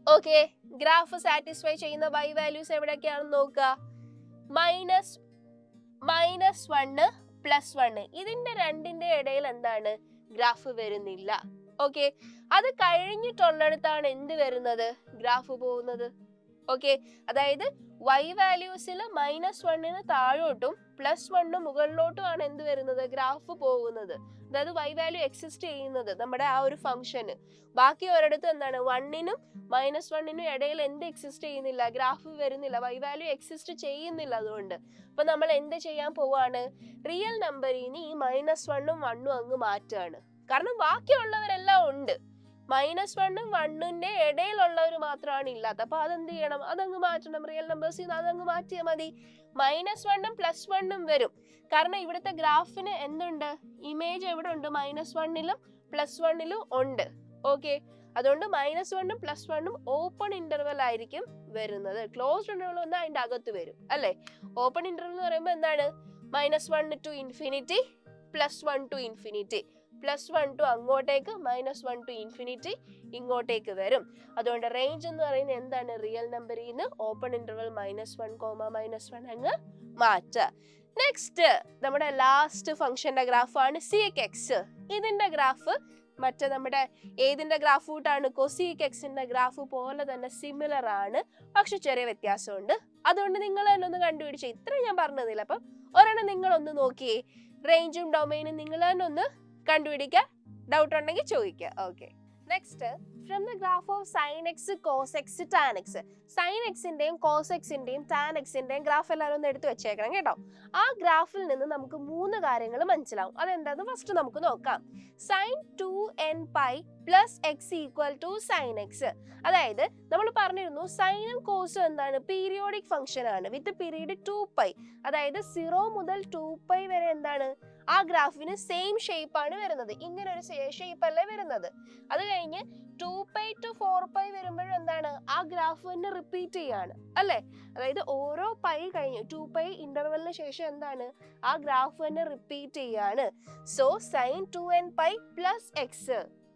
ഓക്കെ, ഗ്രാഫ് സാറ്റിസ്ഫൈ ചെയ്യുന്ന വൈ വാല്യൂസ് എവിടെയൊക്കെയാണെന്ന് നോക്കുക. -1 +1, ഇതിന്റെ രണ്ടിന്റെ ഇടയിൽ എന്താണ്? ഗ്രാഫ് വരുന്നില്ല. ഓക്കെ, അത് കഴിഞ്ഞിട്ടുള്ളിടത്താണ് എന്ത് വരുന്നത്? ഗ്രാഫ് പോകുന്നത്. ഓക്കെ, അതായത് വൈ വാല്യൂസിൽ -1 താഴോട്ടും +1 മുകളിലോട്ടും ആണ് എന്ത് വരുന്നത്? ഗ്രാഫ് പോകുന്നത്. അതായത് വൈ വാല്യൂ എക്സിസ്റ്റ് ചെയ്യുന്നത് നമ്മുടെ ആ ഒരു ഫംഗ്ഷന്. ബാക്കി ഒരിടത്തും എന്താണ്? 1നും -1നും ഇടയിൽ എന്ത് എക്സിസ്റ്റ് ചെയ്യുന്നില്ല? ഗ്രാഫ് വരുന്നില്ല, വൈ വാല്യൂ എക്സിസ്റ്റ് ചെയ്യുന്നില്ല. അതുകൊണ്ട് അപ്പൊ നമ്മൾ എന്ത് ചെയ്യാൻ പോവാണ്? റിയൽ നമ്പറിന് ഈ -1ഉം 1ഉം അങ്ങ് മാറ്റാണ്. കാരണം ബാക്കിയുള്ളവരെല്ലാം ഉണ്ട്, -1ഉം 1ന്റെ ഇടയിലുള്ളവർ മാത്രമാണ് ഇല്ലാത്ത. അപ്പൊ അതെന്ത് ചെയ്യണം? അതങ്ങ് മാറ്റണം. റിയൽ നമ്പേഴ്സിൽ നിന്ന് അതങ്ങ് മാറ്റിയാൽ മതി. -1ഉം +1ഉം വരും. കാരണം ഇവിടുത്തെ ഗ്രാഫിന് എന്തുണ്ട്? ഇമേജ് എവിടെ ഉണ്ട്? -1ലും +1ലും ഉണ്ട്. ഓക്കെ, അതുകൊണ്ട് -1ഉം +1ഉം ഓപ്പൺ ഇന്റർവെൽ ആയിരിക്കും വരുന്നത്. ക്ലോസ്ഡ് ഇന്റർവെൽ വന്നാൽ അതിന്റെ അകത്ത് വരും അല്ലെ. ഓപ്പൺ ഇന്റർവെൽ എന്ന് പറയുമ്പോൾ എന്താണ്? -1 to ∞, +1 to ∞, +1 to അങ്ങോട്ടേക്ക്, -1 to ∞, ഇങ്ങോട്ടേക്ക് വരും. അതുകൊണ്ട് റേഞ്ച് എന്ന് പറയുന്നത് എന്താണ്? റിയൽ നമ്പറിൽ നിന്ന് ഓപ്പൺ ഇന്റർവെൽ -1, അങ്ങ് മാറ്റുക. നെക്സ്റ്റ് നമ്മുടെ ലാസ്റ്റ് ഫംഗ്ഷന്റെ ഗ്രാഫാണ് sec x. ഇതിന്റെ ഗ്രാഫ് മറ്റേ നമ്മുടെ ഏതിന്റെ ഗ്രാഫ് കൂട്ടാണ്? cosec xന്റെ ഗ്രാഫ് പോലെ തന്നെ സിമിലർ ആണ്, പക്ഷെ ചെറിയ വ്യത്യാസമുണ്ട്. അതുകൊണ്ട് നിങ്ങൾ തന്നെ ഒന്ന് കണ്ടുപിടിച്ചേ. ഇത്ര ഞാൻ പറഞ്ഞതില്ല. അപ്പം ഒരെണ്ണം നിങ്ങളൊന്ന് നോക്കിയേ, റേഞ്ചും ഡൊമൈനും നിങ്ങൾ തന്നെ ഒന്ന് കണ്ടുപിടിക്കുക. ഡൗട്ട് ഉണ്ടെങ്കിൽ ചോദിക്കുക. Okay, next from the graph of sin x, cos x, tan x. sin xന്റെയും cos xന്റെയും tan xന്റെയും ഗ്രാഫ് എല്ലാവരും ഒന്ന് എടുത്തു വെച്ചേക്കണം കേട്ടോ. ആ ഗ്രാഫിൽ നിന്ന് നമുക്ക് 3 കാര്യങ്ങൾ മനസ്സിലാവും. അതെന്താന്ന് ഫസ്റ്റ് നമുക്ക് നോക്കാം. sin 2nπ + x = sin x. അതായത് നമ്മൾ പറഞ്ഞിരുന്നു സൈനും കോസും എന്താണ്? പീരിയോഡിക് ഫംഗ്ഷൻ ആണ് വിത്ത് പീരീഡ് 2π. അതായത് 0 മുതൽ 2π വരെ എന്താണ്? ആ ഗ്രാഫിന് സെയിം ഷേപ്പ് ആണ് വരുന്നത്. ഇങ്ങനെ ഒരു ഷേപ്പ് അല്ലേ വരുന്നത്. അത് കഴിഞ്ഞ് 2π to 4π വരുമ്പോഴും എന്താണ്? ആ ഗ്രാഫ് തന്നെ റിപ്പീറ്റ് ചെയ്യാണ് അല്ലെ. അതായത് ഓരോ പൈ കഴിഞ്ഞ് 2π ഇന്റർവെലിന് ശേഷം എന്താണ്? ആ ഗ്രാഫ് തന്നെ റിപ്പീറ്റ് ചെയ്യാണ്. So sin 2nπ + x.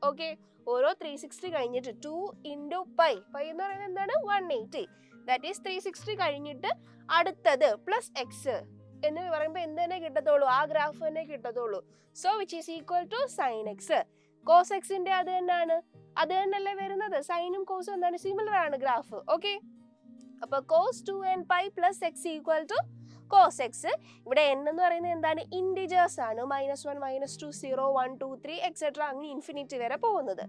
Okay, ഓരോ 360 കഴിഞ്ഞിട്ട് 2 × π എന്ന് പറയുന്നത് എന്താണ്? 180. ദാറ്റ് ഈസ് 360 കഴിഞ്ഞിട്ട് അടുത്തത് +x എന്ന് പറയുമ്പോൾ എന്ത് തന്നെ കിട്ടത്തുള്ളൂ? ആ ഗ്രാഫ് തന്നെ കിട്ടത്തുള്ളൂ. So which is equal to sin x. cos xന്റെ അത് തന്നെയാണ്, അത് തന്നെയല്ലേ വരുന്നത്. സൈനും കോസും എന്താണ്? സിമിലർ ആണ് ഗ്രാഫ്. ഓക്കെ, അപ്പൊ cos 2nπ + x = cos x. ഇവിടെ n എന്ന് പറയുന്നത് എന്താണ്? ഇൻഡിജേഴ്സ് ആണ്. -1, -2, 0, 1, 2, 3 എക്സെട്ര അങ്ങ് ഇൻഫിനിറ്റി വരെ പോകുന്നത്.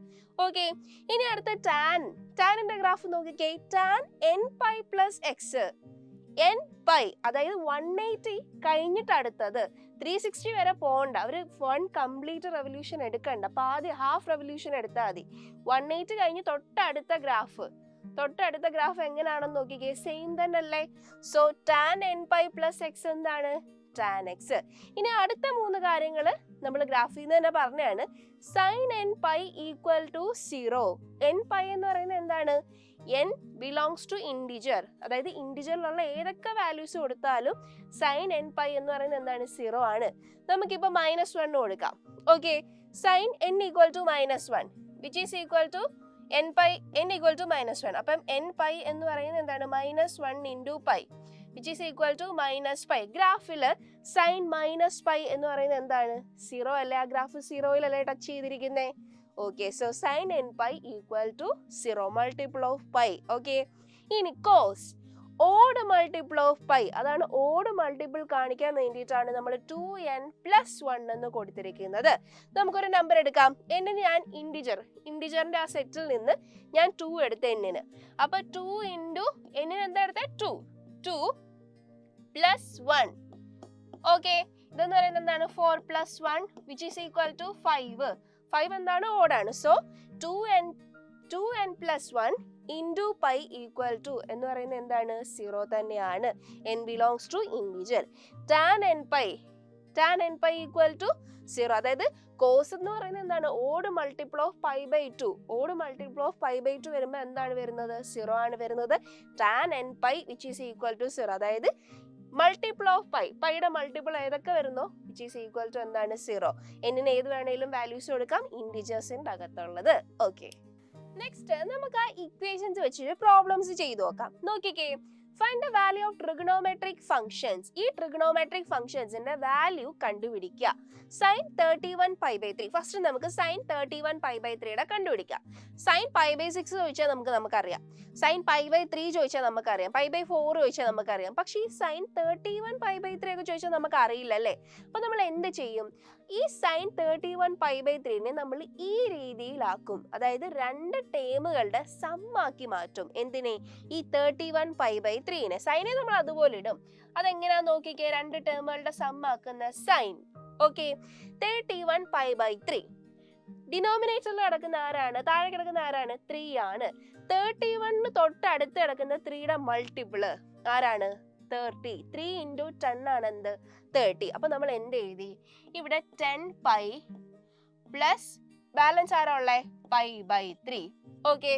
ഓക്കെ, ഇനി അടുത്ത ടാനിന്റെ ഗ്രാഫ് നോക്കിക്കേ. tan nπ + x. nπ അതായത് 180 കഴിഞ്ഞിട്ട് അടുത്തത് 360 വരെ പോകണ്ട. ഒരു 1 കംപ്ലീറ്റ് റെവല്യൂഷൻ എടുക്കണ്ട. അപ്പൊ ആദ്യം ഹാഫ് റെവല്യൂഷൻ എടുത്താൽ മതി. 180 കഴിഞ്ഞ് തൊട്ടടുത്ത ഗ്രാഫ് തൊട്ടടുത്ത ഗ്രാഫ് എങ്ങനെയാണെന്ന് നോക്കിക്കേ, സെയിം തന്നെ അല്ലേ. So tan N pi plus X എന്താണ്? Tan X. ഇനി അടുത്ത 3 കാര്യങ്ങൾ നമ്മൾ ഗ്രാഫിൽ നിന്ന് തന്നെ പറഞ്ഞാണ്. Sine N pi equal to 0. N pi എന്ന് പറയുന്നത് എന്താണ്? എൻ ബിലോങ്സ് ടു ഇൻഡിജർ, അതായത് ഇൻഡിജറിലുള്ള ഏതൊക്കെ വാല്യൂസ് കൊടുത്താലും സൈൻ എൻ പൈ എന്ന് പറയുന്നത് എന്താണ്? 0 ആണ്. നമുക്കിപ്പോൾ -1 കൊടുക്കാം. Okay, sine n equal to -1 which is equal to n pi, n equal to -1. അപ്പം എൻ പൈ എന്ന് പറയുന്നത് എന്താണ്? -1 into pi which is equal to -π. ഗ്രാഫിൽ സൈൻ -π എന്ന് പറയുന്നത് എന്താണ്? 0 അല്ലേ? ആ ഗ്രാഫ് 0-യിലല്ലേ ടച്ച് ചെയ്തിരിക്കുന്നേ. Okay, so sine N pi equal to 0, multiple of pi. Okay, ഇനി cos odd multiple of pi, അതാണ് ഓഡ് മൾട്ടിപ്പിൾ കാണിക്കാൻ വേണ്ടിയിട്ടാണ് നമ്മൾ 2n+1 എന്ന് കൊടുത്തിരിക്കുന്നത്. നമുക്കൊരു നമ്പർ എടുക്കാം. എന്നിന് ഞാൻ ഇൻഡിജറിന്റെ ആ സെറ്റിൽ നിന്ന് ഞാൻ 2 എടുത്ത എന്നിന്. അപ്പൊ 2 ഇൻറ്റു എന്നിന് എന്താ എടുത്തത്? 2 + 1. ഓക്കെ, ഇതെന്ന് പറയുന്നത് എന്താണ്? 4 + 1 വിച്ച് ഈസ് ഈക്വൽ ടു 5. 5 എന്താണ്? ഓടാണ്. So 2n+1 into pi equal to എന്ന് പറയുന്നത് എന്താണ്? 0 തന്നെയാണ്. n belongs to integer. Tan N pi equal to 0, അതായത് കോസ് എന്ന് പറയുന്നത് എന്താണ്? Odd multiple of π/2. Odd multiple of π/2 വരുമ്പോൾ എന്താണ് വരുന്നത്? 0 ആണ് വരുന്നത്. Tan N pi which is equal to 0, അതായത് മൾട്ടിപ്പിൾ ഓഫ് പൈയുടെ മൾട്ടിപ്പിൾ ഏതൊക്കെ വരുന്നോ വിച്ച് ഈസ് ഈക്വൽ ടു എന്താണ്? 0. എന്നിന് ഏത് വേണേലും വാല്യൂസ് കൊടുക്കാം, ഇൻഡിജേഴ്സിന്റെ അകത്തുള്ളത്. ഓക്കെ, നെക്സ്റ്റ് നമുക്ക് ആ ഇക്വേഷൻസ് വെച്ചിട്ട് പ്രോബ്ലംസ് ചെയ്തു നോക്കാം. നോക്കിക്കേ, find the value of trigonometric functions. ഈ ട്രിഗണോമെട്രിക് ഫംഗ്ഷൻസിന്റെ വാല്യൂ കണ്ടുപിടിക്കുക. സൈൻ 31π/3. ഫസ്റ്റ് നമുക്ക് സൈൻ 31π/3 കണ്ടുപിടിക്കാം. സൈൻ π/6 ചോദിച്ചാൽ നമുക്കറിയാം. സൈൻ π/3 ചോദിച്ചാൽ നമുക്കറിയാം. π/4 ചോദിച്ചാൽ നമുക്കറിയാം. പക്ഷേ ഈ സൈൻ 31π/3 ഒക്കെ ചോദിച്ചാൽ നമുക്ക് അറിയില്ല അല്ലേ. അപ്പൊ നമ്മൾ എന്ത് ചെയ്യും? ഈ സൈൻ 31π/3 നമ്മൾ ഈ രീതിയിലാക്കും, അതായത് 2 ടേമുകളുടെ സമ്മാക്കി മാറ്റും. എന്തിനെ? ഈ 31π/3 സൈനെ നമ്മൾ അതുപോലെ ഇടും. അതെങ്ങനെയാ നോക്കിക്കേ, 2 ടേമുകളുടെ സമ്മാക്കുന്ന സൈൻ. ഓക്കെ, 31π/3 ഡിനോമിനേറ്ററിൽ കിടക്കുന്ന ആരാണ്? താഴെ കിടക്കുന്ന ആരാണ്? 3 ആണ്. 31 തൊട്ടടുത്ത് കിടക്കുന്ന 3യുടെ മൾട്ടിപ്പിള് ആരാണ്? 30. 3 ഇൻറ്റു 10 ആണ് എന്ത്? 30. അപ്പൊ നമ്മൾ എന്ത് എഴുതി? ഇവിടെ 10π പ്ലസ് ബാലൻസ് ആരാ ഉള്ളേ? π/3. ഓക്കെ,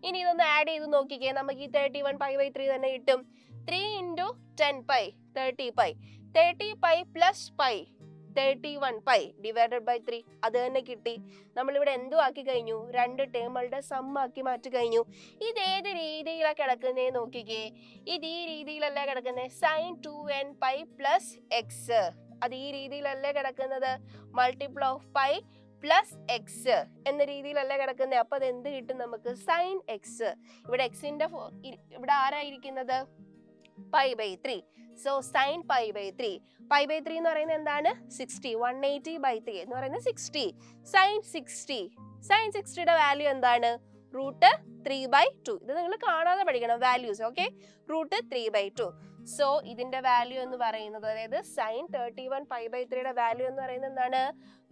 ഇനി ഇതൊന്ന് ആഡ് ചെയ്ത് നോക്കിക്കേ, നമുക്ക് ഈ 31π/3 തന്നെ കിട്ടും. 3 into 10π 30π. 30π plus pi 31π divided by 3. അത് തന്നെ കിട്ടി. നമ്മളിവിടെ എന്തു ആക്കി കഴിഞ്ഞു? 2 ടേമുകളുടെ സമ്മാക്കി മാറ്റി കഴിഞ്ഞു. ഇത് ഏത് രീതിയിലാണ് കിടക്കുന്നേ നോക്കിക്കേ. ഇത് ഈ രീതിയിലല്ലേ കിടക്കുന്നേ? Sine 2nπ plus x. അത് ഈ രീതിയിലല്ലേ കിടക്കുന്നത്? Multiple of pi plus x എന്ന രീതിയിലല്ലേ കിടക്കുന്നത്. അപ്പൊ അത് എന്ത് കിട്ടും നമുക്ക്? Sine x. ഇവിടെ എക്സിന്റെ ഇവിടെ ആരായിരിക്കുന്നത്? π/3. So sine π/3. π/3 എന്ന് പറയുന്നത് എന്താണ്? 60. 180/3 എന്ന് പറയുന്നത് 60. സൈൻ 60. സൈൻ 60യുടെ വാല്യൂ എന്താണ്? √3/2. ഇത് നിങ്ങൾ കാണാതെ പഠിക്കണം വാല്യൂസ്. ഓക്കെ, √3/2. സോ ഇതിന്റെ വാല്യൂ എന്ന് പറയുന്നത്, അതായത് സൈൻ 31π/3യുടെ വാല്യൂ എന്ന് പറയുന്നത് എന്താണ്?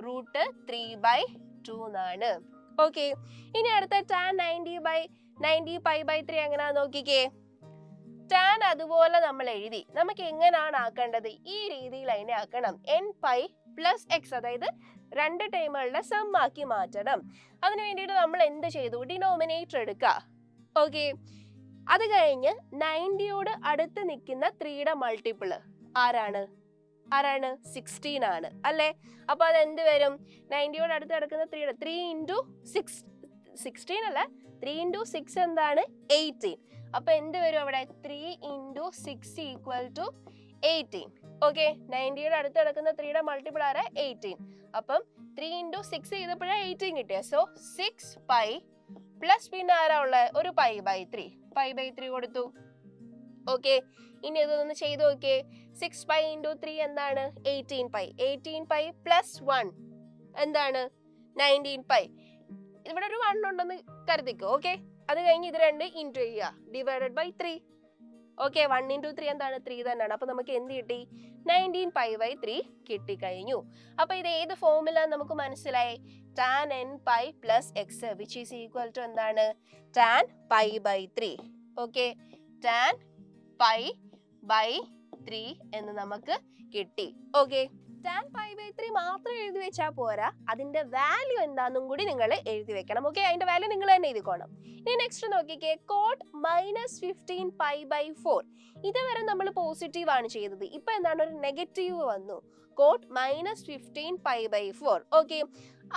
√3/2 എന്നാണ്. ഓക്കെ, ഇനി അടുത്ത ടാൻ 90π/3 എങ്ങനെയാ നോക്കിക്കേ. ടാൻ അതുപോലെ നമ്മൾ എഴുതി. നമുക്ക് എങ്ങനെയാണ് ആക്കേണ്ടത്? ഈ രീതിയിൽ അതിനെ ആക്കണം. nπ പ്ലസ് എക്സ്, അതായത് 2 ടേമുകളുടെ സം ആക്കി മാറ്റണം. അതിനു വേണ്ടിയിട്ട് നമ്മൾ എന്ത് ചെയ്തു? ഡിനോമിനേറ്റർ എടുക്കുക. ഓക്കെ, അത് കഴിഞ്ഞ് 90യോട് അടുത്ത് നിൽക്കുന്ന 3യുടെ മൾട്ടിപ്പിൾ ആരാണ്? 16 ആണ് അല്ലേ. അപ്പൊ അത് എന്ത് വരും? 90യോട് അടുത്ത് കിടക്കുന്ന 3യുടെ 3 ഇൻറ്റു 6, 16 അല്ല, 3 ഇൻറ്റു 6 എന്താണ്? 18. അപ്പൊ എന്ത് വരും അവിടെ? 3 ഇൻറ്റു 6 ഈക്വൽ ടു 18. ഓക്കെ, 90യുടെ അടുത്ത് കിടക്കുന്ന 3യുടെ മൾട്ടിപ്പിൾ ആരാ? 18. അപ്പം 3 ഇൻറ്റു 6 ചെയ്തപ്പോഴാണ് 18 കിട്ടിയ. സോ 6π പ്ലസ് പിന്നെ ആരാ ഉള്ളത്? ഒരു π/3. π/3 കൊടുത്തു. ഓക്കെ, ഇനി ഇതൊന്ന് ചെയ്ത് നോക്കിയേ. 6π ഇൻറ്റു 3 എന്താണ്? 18π. 18π പ്ലസ് 1 എന്താണ്? 19π. ഇവിടെ ഒരു 1 ഉണ്ടെന്ന് കരുതിക്കോ. ഓക്കെ, അത് കഴിഞ്ഞ് ഇത് 2 ഇൻറ്റു ചെയ്യുക, ഡിവൈഡഡ് ബൈ 3. ഓക്കെ, 1 ഇൻറ്റു 3 എന്താണ്? 3 തന്നെയാണ്. അപ്പൊ നമുക്ക് എന്ത് കിട്ടി? 19π/3 കിട്ടിക്കഴിഞ്ഞു. അപ്പൊ ഇത് ഏത് ഫോമിലാന്ന് നമുക്ക് മനസ്സിലായി? tan n pi plus x which is equal to എന്താണ് tan pi by 3. Okay, tan pi by 3 എന്ന് നമുക്ക് കിട്ടി. ഓക്കെ, tan pi by 3 മാത്രം എഴുതി വെച്ചാൽ പോരാ, അതിന്റെ വാല്യൂ എന്താണെന്നും കൂടി നിങ്ങൾ എഴുതി വെക്കണം. ഓക്കെ, അതിന്റെ വാല്യൂ നിങ്ങൾ തന്നെ എഴുതിക്കോണം. ഇനി നെക്സ്റ്റ് നോക്കിക്കേ, cot -15 pi by 4. ഇതുവരെ നമ്മൾ പോസിറ്റീവ് ആണ് ചെയ്തത്, ഇപ്പൊ എന്താണ് ഒരു നെഗറ്റീവ് വന്നു, cot -15 pi by 4. ഓക്കെ,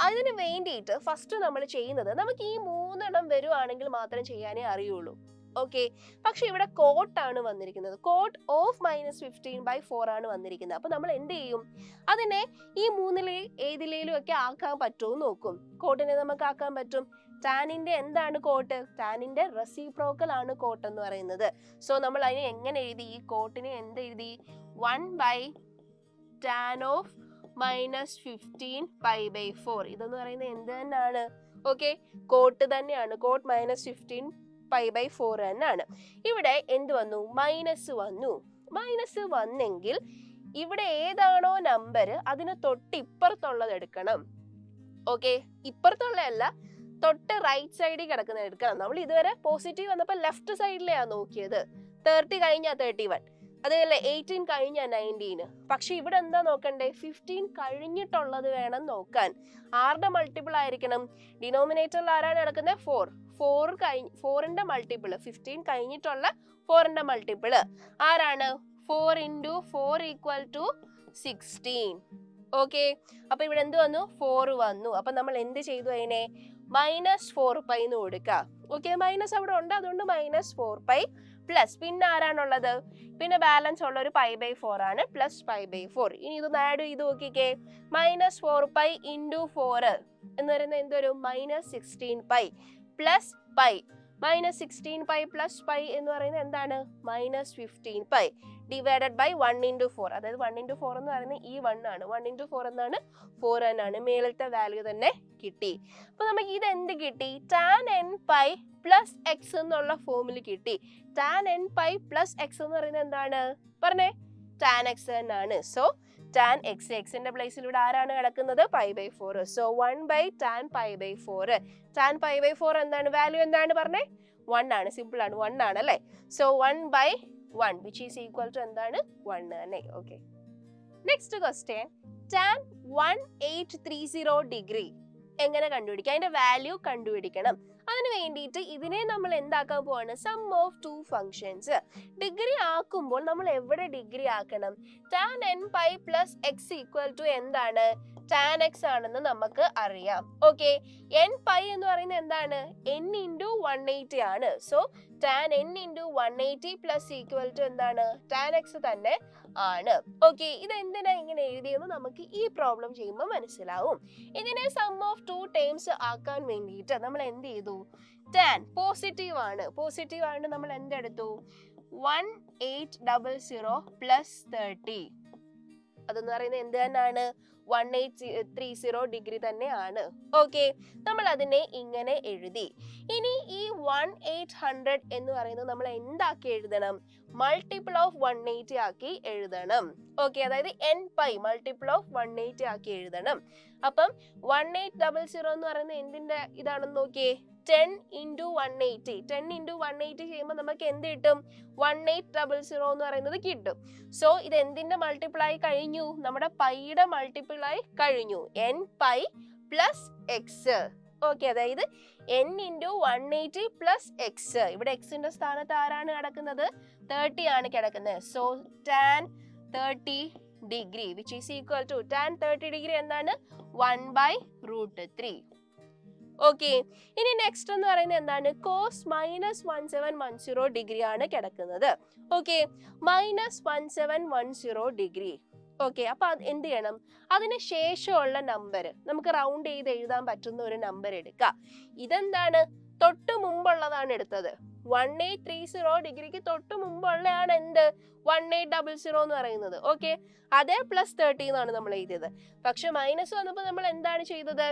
അതിന് വേണ്ടിയിട്ട് ഫസ്റ്റ് നമ്മൾ ചെയ്യുന്നത്, നമുക്ക് ഈ 3 എണ്ണം വരുവാണെങ്കിൽ മാത്രം ചെയ്യാനേ അറിയുള്ളൂ. ഓക്കെ, പക്ഷെ ഇവിടെ കോട്ട് ആണ് വന്നിരിക്കുന്നത്, കോട്ട് ഓഫ് -15 by 4 ആണ് വന്നിരിക്കുന്നത്. അപ്പൊ നമ്മൾ എന്ത് ചെയ്യും, അതിനെ ഈ 3 ഏതിലേലും ഒക്കെ ആക്കാൻ പറ്റുമോ നോക്കും. കോട്ടിനെ നമുക്ക് ആക്കാൻ പറ്റും. ടാനിന്റെ എന്താണ് കോട്ട്, ടാനിന്റെ റെസിപ്രോക്കൽ ആണ് കോട്ട് എന്ന് പറയുന്നത്. സോ നമ്മൾ അതിനെ എങ്ങനെ എഴുതി, ഈ കോട്ടിനെ എന്ത് എഴുതി, 1 by tan of -15 pi by 4. ഇതെന്ന് പറയുന്നത് എന്ത് തന്നെയാണ്, ഓക്കെ, കോട്ട് തന്നെയാണ്, കോട്ട് -15 pi by 4 തന്നെയാണ്. ഇവിടെ എന്ത് വന്നു, മൈനസ് വന്നു. മൈനസ് വന്നെങ്കിൽ ഇവിടെ ഏതാണോ നമ്പർ അതിന് തൊട്ട് ഇപ്പുറത്തുള്ളത് എടുക്കണം. ഓക്കെ, ഇപ്പുറത്തുള്ളതല്ല, തൊട്ട് റൈറ്റ് സൈഡിൽ കിടക്കുന്നത് എടുക്കണം. നമ്മൾ ഇതുവരെ പോസിറ്റീവ് വന്നപ്പോൾ ലെഫ്റ്റ് സൈഡിലെയാണ് നോക്കിയത്. 30 കഴിഞ്ഞാൽ 31, അതേപോലെ 18 കഴിഞ്ഞാൽ 19. പക്ഷെ ഇവിടെ എന്താ നോക്കണ്ടേ, 15 കഴിഞ്ഞിട്ടുള്ളത് വേണം നോക്കാൻ. ആരുടെ മൾട്ടിപ്പിൾ ആയിരിക്കണം, ഡിനോമിനേറ്ററിൽ ആരാണ് കിടക്കുന്നത്, 4. 4ന്റെ മൾട്ടിപ്പിൾ 15 കഴിഞ്ഞിട്ടുള്ള 4ന്റെ മൾട്ടിപ്പിൾ ആരാണ്, 4 × 4 = 16. ഓക്കെ, അപ്പൊ ഇവിടെ എന്ത് വന്നു, 4 വന്നു. അപ്പൊ നമ്മൾ എന്ത് ചെയ്തു, അതിനെ -4π എന്ന് കൊടുക്കാം. ഓക്കെ, മൈനസ് അവിടെ ഉണ്ട്, അതുകൊണ്ട് -4π പ്ലസ് പിന്നെ ആരാണുള്ളത്, പിന്നെ ബാലൻസ് ഉള്ള ഒരു π/4 ആണ്, പ്ലസ് π/4. ഇനി ഇത് ആഡ് ചെയ്ത് നോക്കിക്കേ, -4π × 4 എന്ന് പറയുന്നത് എന്തൊരു -16π പ്ലസ് പൈ. -16π പ്ലസ് പൈ എന്ന് പറയുന്നത് എന്താണ്, -15π ഡിവൈഡഡ് ബൈ 1 × 4. അതായത് 1 × 4 എന്ന് പറയുന്നത് ഈ 1 ആണ്, 1 × 4 എന്നാണ് 4 തന്നെയാണ്. മേലത്തെ വാല്യൂ തന്നെ കിട്ടി. അപ്പൊ നമുക്ക് ഇത് എന്ത് കിട്ടി, tan n pi plus X എന്നുള്ള ഫോമിൽ കിട്ടി. tan n pi plus X എന്ന് പറയുന്നത് എന്താണ് പറഞ്ഞേ, tan x തന്നെയാണ്. സോ tan x, എക്സിന്റെ പ്ലേസിൽ ഇവിടെ ആരാണ് കിടക്കുന്നത്, π/4. So 1 by tan π/4. tan π/4 എന്താണ്, വാല്യൂ എന്താണ് പറഞ്ഞേ, 1 ആണ്. സിമ്പിൾ ആണ്, 1 ആണ് അല്ലേ. So 1 by 1 which is equal to എന്താണ്, 1 തന്നെ. Okay, next question, tan 1830 degree എങ്ങനെ കണ്ടുപിടിക്കാം, അതിന്റെ വാല്യൂ കണ്ടുപിടിക്കണം. അതിന് വേണ്ടിയിട്ട് ഇതിനെ നമ്മൾ എന്താക്കാൻ പോവാണ്, സം ഓഫ് 2 ഫങ്ഷൻസ്. ഡിഗ്രി ആക്കുമ്പോൾ നമ്മൾ എവിടെ ഡിഗ്രി ആക്കണം, tan n pi plus x equal to എന്താണ്, tan x ആണെന്ന് നമുക്ക് അറിയാം. ഓക്കെ, n pi എന്ന് പറയുന്നത് എന്താണ്, n × 180 ആണ്. So tan n × 180 plus equal to എന്താണ്, tan x തന്നെ ആണ്. ഓക്കെ, ഇത് എന്തിനാ ഇങ്ങനെ എഴുതിയെന്ന് നമുക്ക് ഈ പ്രോബ്ലം ചെയ്യുമ്പോൾ മനസ്സിലാവും. ഇതിനെ സം ഓഫ് 2 ടേംസ് ആക്കാൻ വേണ്ടിയിട്ട് നമ്മൾ എന്ത് ചെയ്തു, tan പോസിറ്റീവ് ആണ്, പോസിറ്റീവ് ആണ്, നമ്മൾ എന്തെടുത്തു, 1800 പ്ലസ് 30. അതെന്ന് പറയുന്നത് എന്ത് തന്നെയാണ്, 1830 ഡിഗ്രി തന്നെയാണ്. ഓക്കെ, നമ്മൾ അതിനെ ഇങ്ങനെ എഴുതി. ഇനി ഈ 1800 എന്ന് പറയുന്നത് നമ്മൾ എന്താക്കി എഴുതണം, മൾട്ടിപ്പിൾ ഓഫ് 180 ആക്കി എഴുതണം. ഓക്കെ, അതായത് n pi മൾട്ടിപ്പിൾ ഓഫ് 180 ആക്കി എഴുതണം. അപ്പം 1800 എന്ന് പറയുന്നത് എന്തിന്റെ ഇതാണെന്ന് നോക്കിയേ, 10 × 180. 10 × 180 ചെയ്യുമ്പോൾ നമുക്ക് എന്ത് കിട്ടും, 1800 എന്ന് പറയുന്നത് കിട്ടും. സോ ഇത് എന്തിന്റെ മൾട്ടിപ്പിൾ ആയി കഴിഞ്ഞു, നമ്മുടെ പൈയുടെ മൾട്ടിപ്പിൾ ആയി കഴിഞ്ഞു, n pi plus x. Okay, അതായത് n × 180 പ്ലസ് എക്സ്. ഇവിടെ എക്സിന്റെ സ്ഥാനത്ത് ആരാണ് കിടക്കുന്നത്, 30 ആണ് കിടക്കുന്നത്. So tan 30 degree which is equal to, tan 30 degree എന്താണ്, 1/√3. ഓക്കെ, ഇനി നെക്സ്റ്റ് എന്ന് പറയുന്നത് എന്താണ്, cos -1710 ഡിഗ്രി ആണ് കിടക്കുന്നത്. Okay, -1710 degree. ഓക്കെ, അപ്പൊ എന്ത് ചെയ്യണം, അതിന് ശേഷമുള്ള നമ്പർ നമുക്ക് റൗണ്ട് ചെയ്ത് എഴുതാൻ പറ്റുന്ന ഒരു നമ്പർ എടുക്കാം. ഇതെന്താണ്, തൊട്ട് മുമ്പുള്ളതാണ് എടുത്തത്. 1830 ഡിഗ്രിക്ക് തൊട്ട് മുമ്പുള്ളതാണ് എന്ത്, 1800 എന്ന് പറയുന്നത്. ഓക്കെ, അതേ പ്ലസ് 30 എന്നാണ് നമ്മൾ എഴുതിയത്. പക്ഷെ മൈനസ് വന്നപ്പോൾ നമ്മൾ എന്താണ് ചെയ്തത്,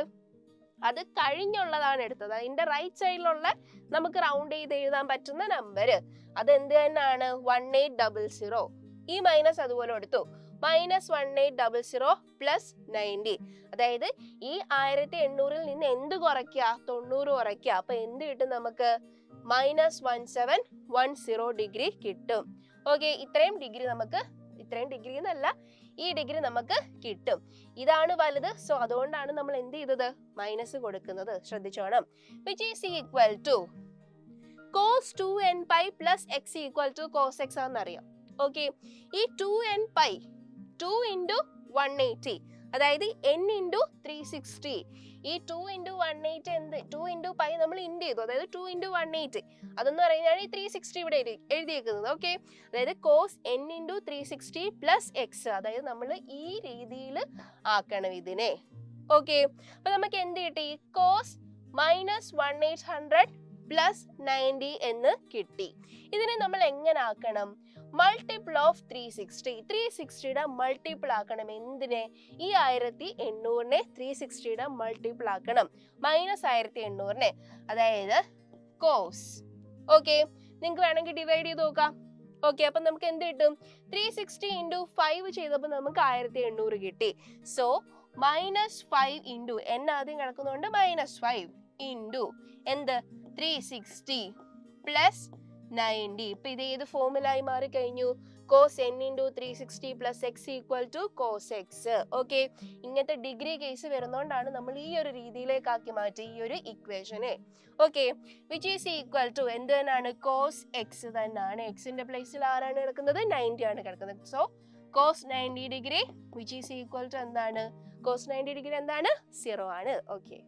അത് കഴിഞ്ഞുള്ളതാണ് എടുത്തത്. അതിന്റെ റൈറ്റ് സൈഡിലുള്ള നമുക്ക് റൗണ്ട് ചെയ്ത് എഴുതാൻ പറ്റുന്ന നമ്പർ അത് എന്ത് തന്നെയാണ്, 1800. ഈ മൈനസ് അതുപോലെ എടുത്തു, -1800 പ്ലസ് 90. അതായത് ഈ 1800 നിന്ന് എന്ത് കുറയ്ക്കുക? 90 കുറയ്ക്കുക. അപ്പൊ എന്ത് കിട്ടും നമുക്ക്? -1710 ഡിഗ്രി കിട്ടും. ഓക്കെ, ഇത്രയും ഡിഗ്രി എന്നല്ല, ഈ ഡിഗ്രി നമുക്ക് കിട്ടും. ഇതാണ് വലുത്. സോ അതുകൊണ്ടാണ് നമ്മൾ എന്ത് ചെയ്തത്? മൈനസ് കൊടുക്കുന്നത്. ശ്രദ്ധിച്ചോണം. Which is equal to cos 2nπ plus x equal to cos x ആണെന്നറിയാം. ഓക്കെ, ഈ 2nπ 2 ഇൻറ്റു 180, അതായത് n ഇൻറ്റു 360. ഈ 2 ഇൻറ്റു 180 എന്ത്? 2 ഇൻറ്റു പൈ നമ്മൾ ഇൻഡ് ചെയ്തു, അതായത് 2 ഇൻറ്റു 180. അതെന്ന് പറയുന്നതാണ് ഈ 360 ഇവിടെ എഴുതിയേക്കുന്നത്. ഓക്കെ, അതായത് cos n into 360 plus X, അതായത് നമ്മൾ ഈ രീതിയിൽ ആക്കണം ഇതിനെ. ഓക്കെ, അപ്പൊ നമുക്ക് എന്ത് കിട്ടി? cos -1800 പ്ലസ് 90 എന്ന് കിട്ടി. ഇതിനെ നമ്മൾ എങ്ങനെ ആക്കണം? Multiple of 360. 360യുടെ മൾട്ടിപ്പിൾ ആക്കണം. എന്തിനെ? ഈ 1800-നെ 360യുടെ മൾട്ടിപ്പിൾ ആക്കണം. -1800-നെ, അതായത് കോസ്. ഓക്കെ, നിങ്ങൾക്ക് വേണമെങ്കിൽ ഡിവൈഡ് ചെയ്ത് നോക്കാം. ഓക്കെ, അപ്പൊ നമുക്ക് എന്ത് കിട്ടും? 360 ഇൻറ്റു 5 ചെയ്തപ്പോൾ നമുക്ക് 1800 കിട്ടി. സോ -5 ഇൻറ്റു n ആദ്യം കിടക്കുന്നതുകൊണ്ട് -5 ഇൻറ്റു എന്ത്? 360 പ്ലസ് 90. ഇപ്പൊ ഇത് ഏത് ഫോമിലായി മാറി കഴിഞ്ഞു? cos n into 360 plus x equal to cos x. Okay, ഇങ്ങനത്തെ ഡിഗ്രി കേസ് വരുന്നോണ്ടാണ് നമ്മൾ ഈ ഒരു രീതിയിലേക്കാക്കി മാറ്റി ഈ ഒരു ഇക്വേഷനെ. Okay, which is equal to എന്ത് തന്നെയാണ്? cos എക്സ് തന്നെയാണ്. എക്സിന്റെ പ്ലേസിൽ ആരാണ് കിടക്കുന്നത്? 90 ആണ് കിടക്കുന്നത്. So cos 90 degree which is equal to എന്താണ്? cos 90 ഡിഗ്രി എന്താണ്? 0 ആണ്. ഓക്കെ.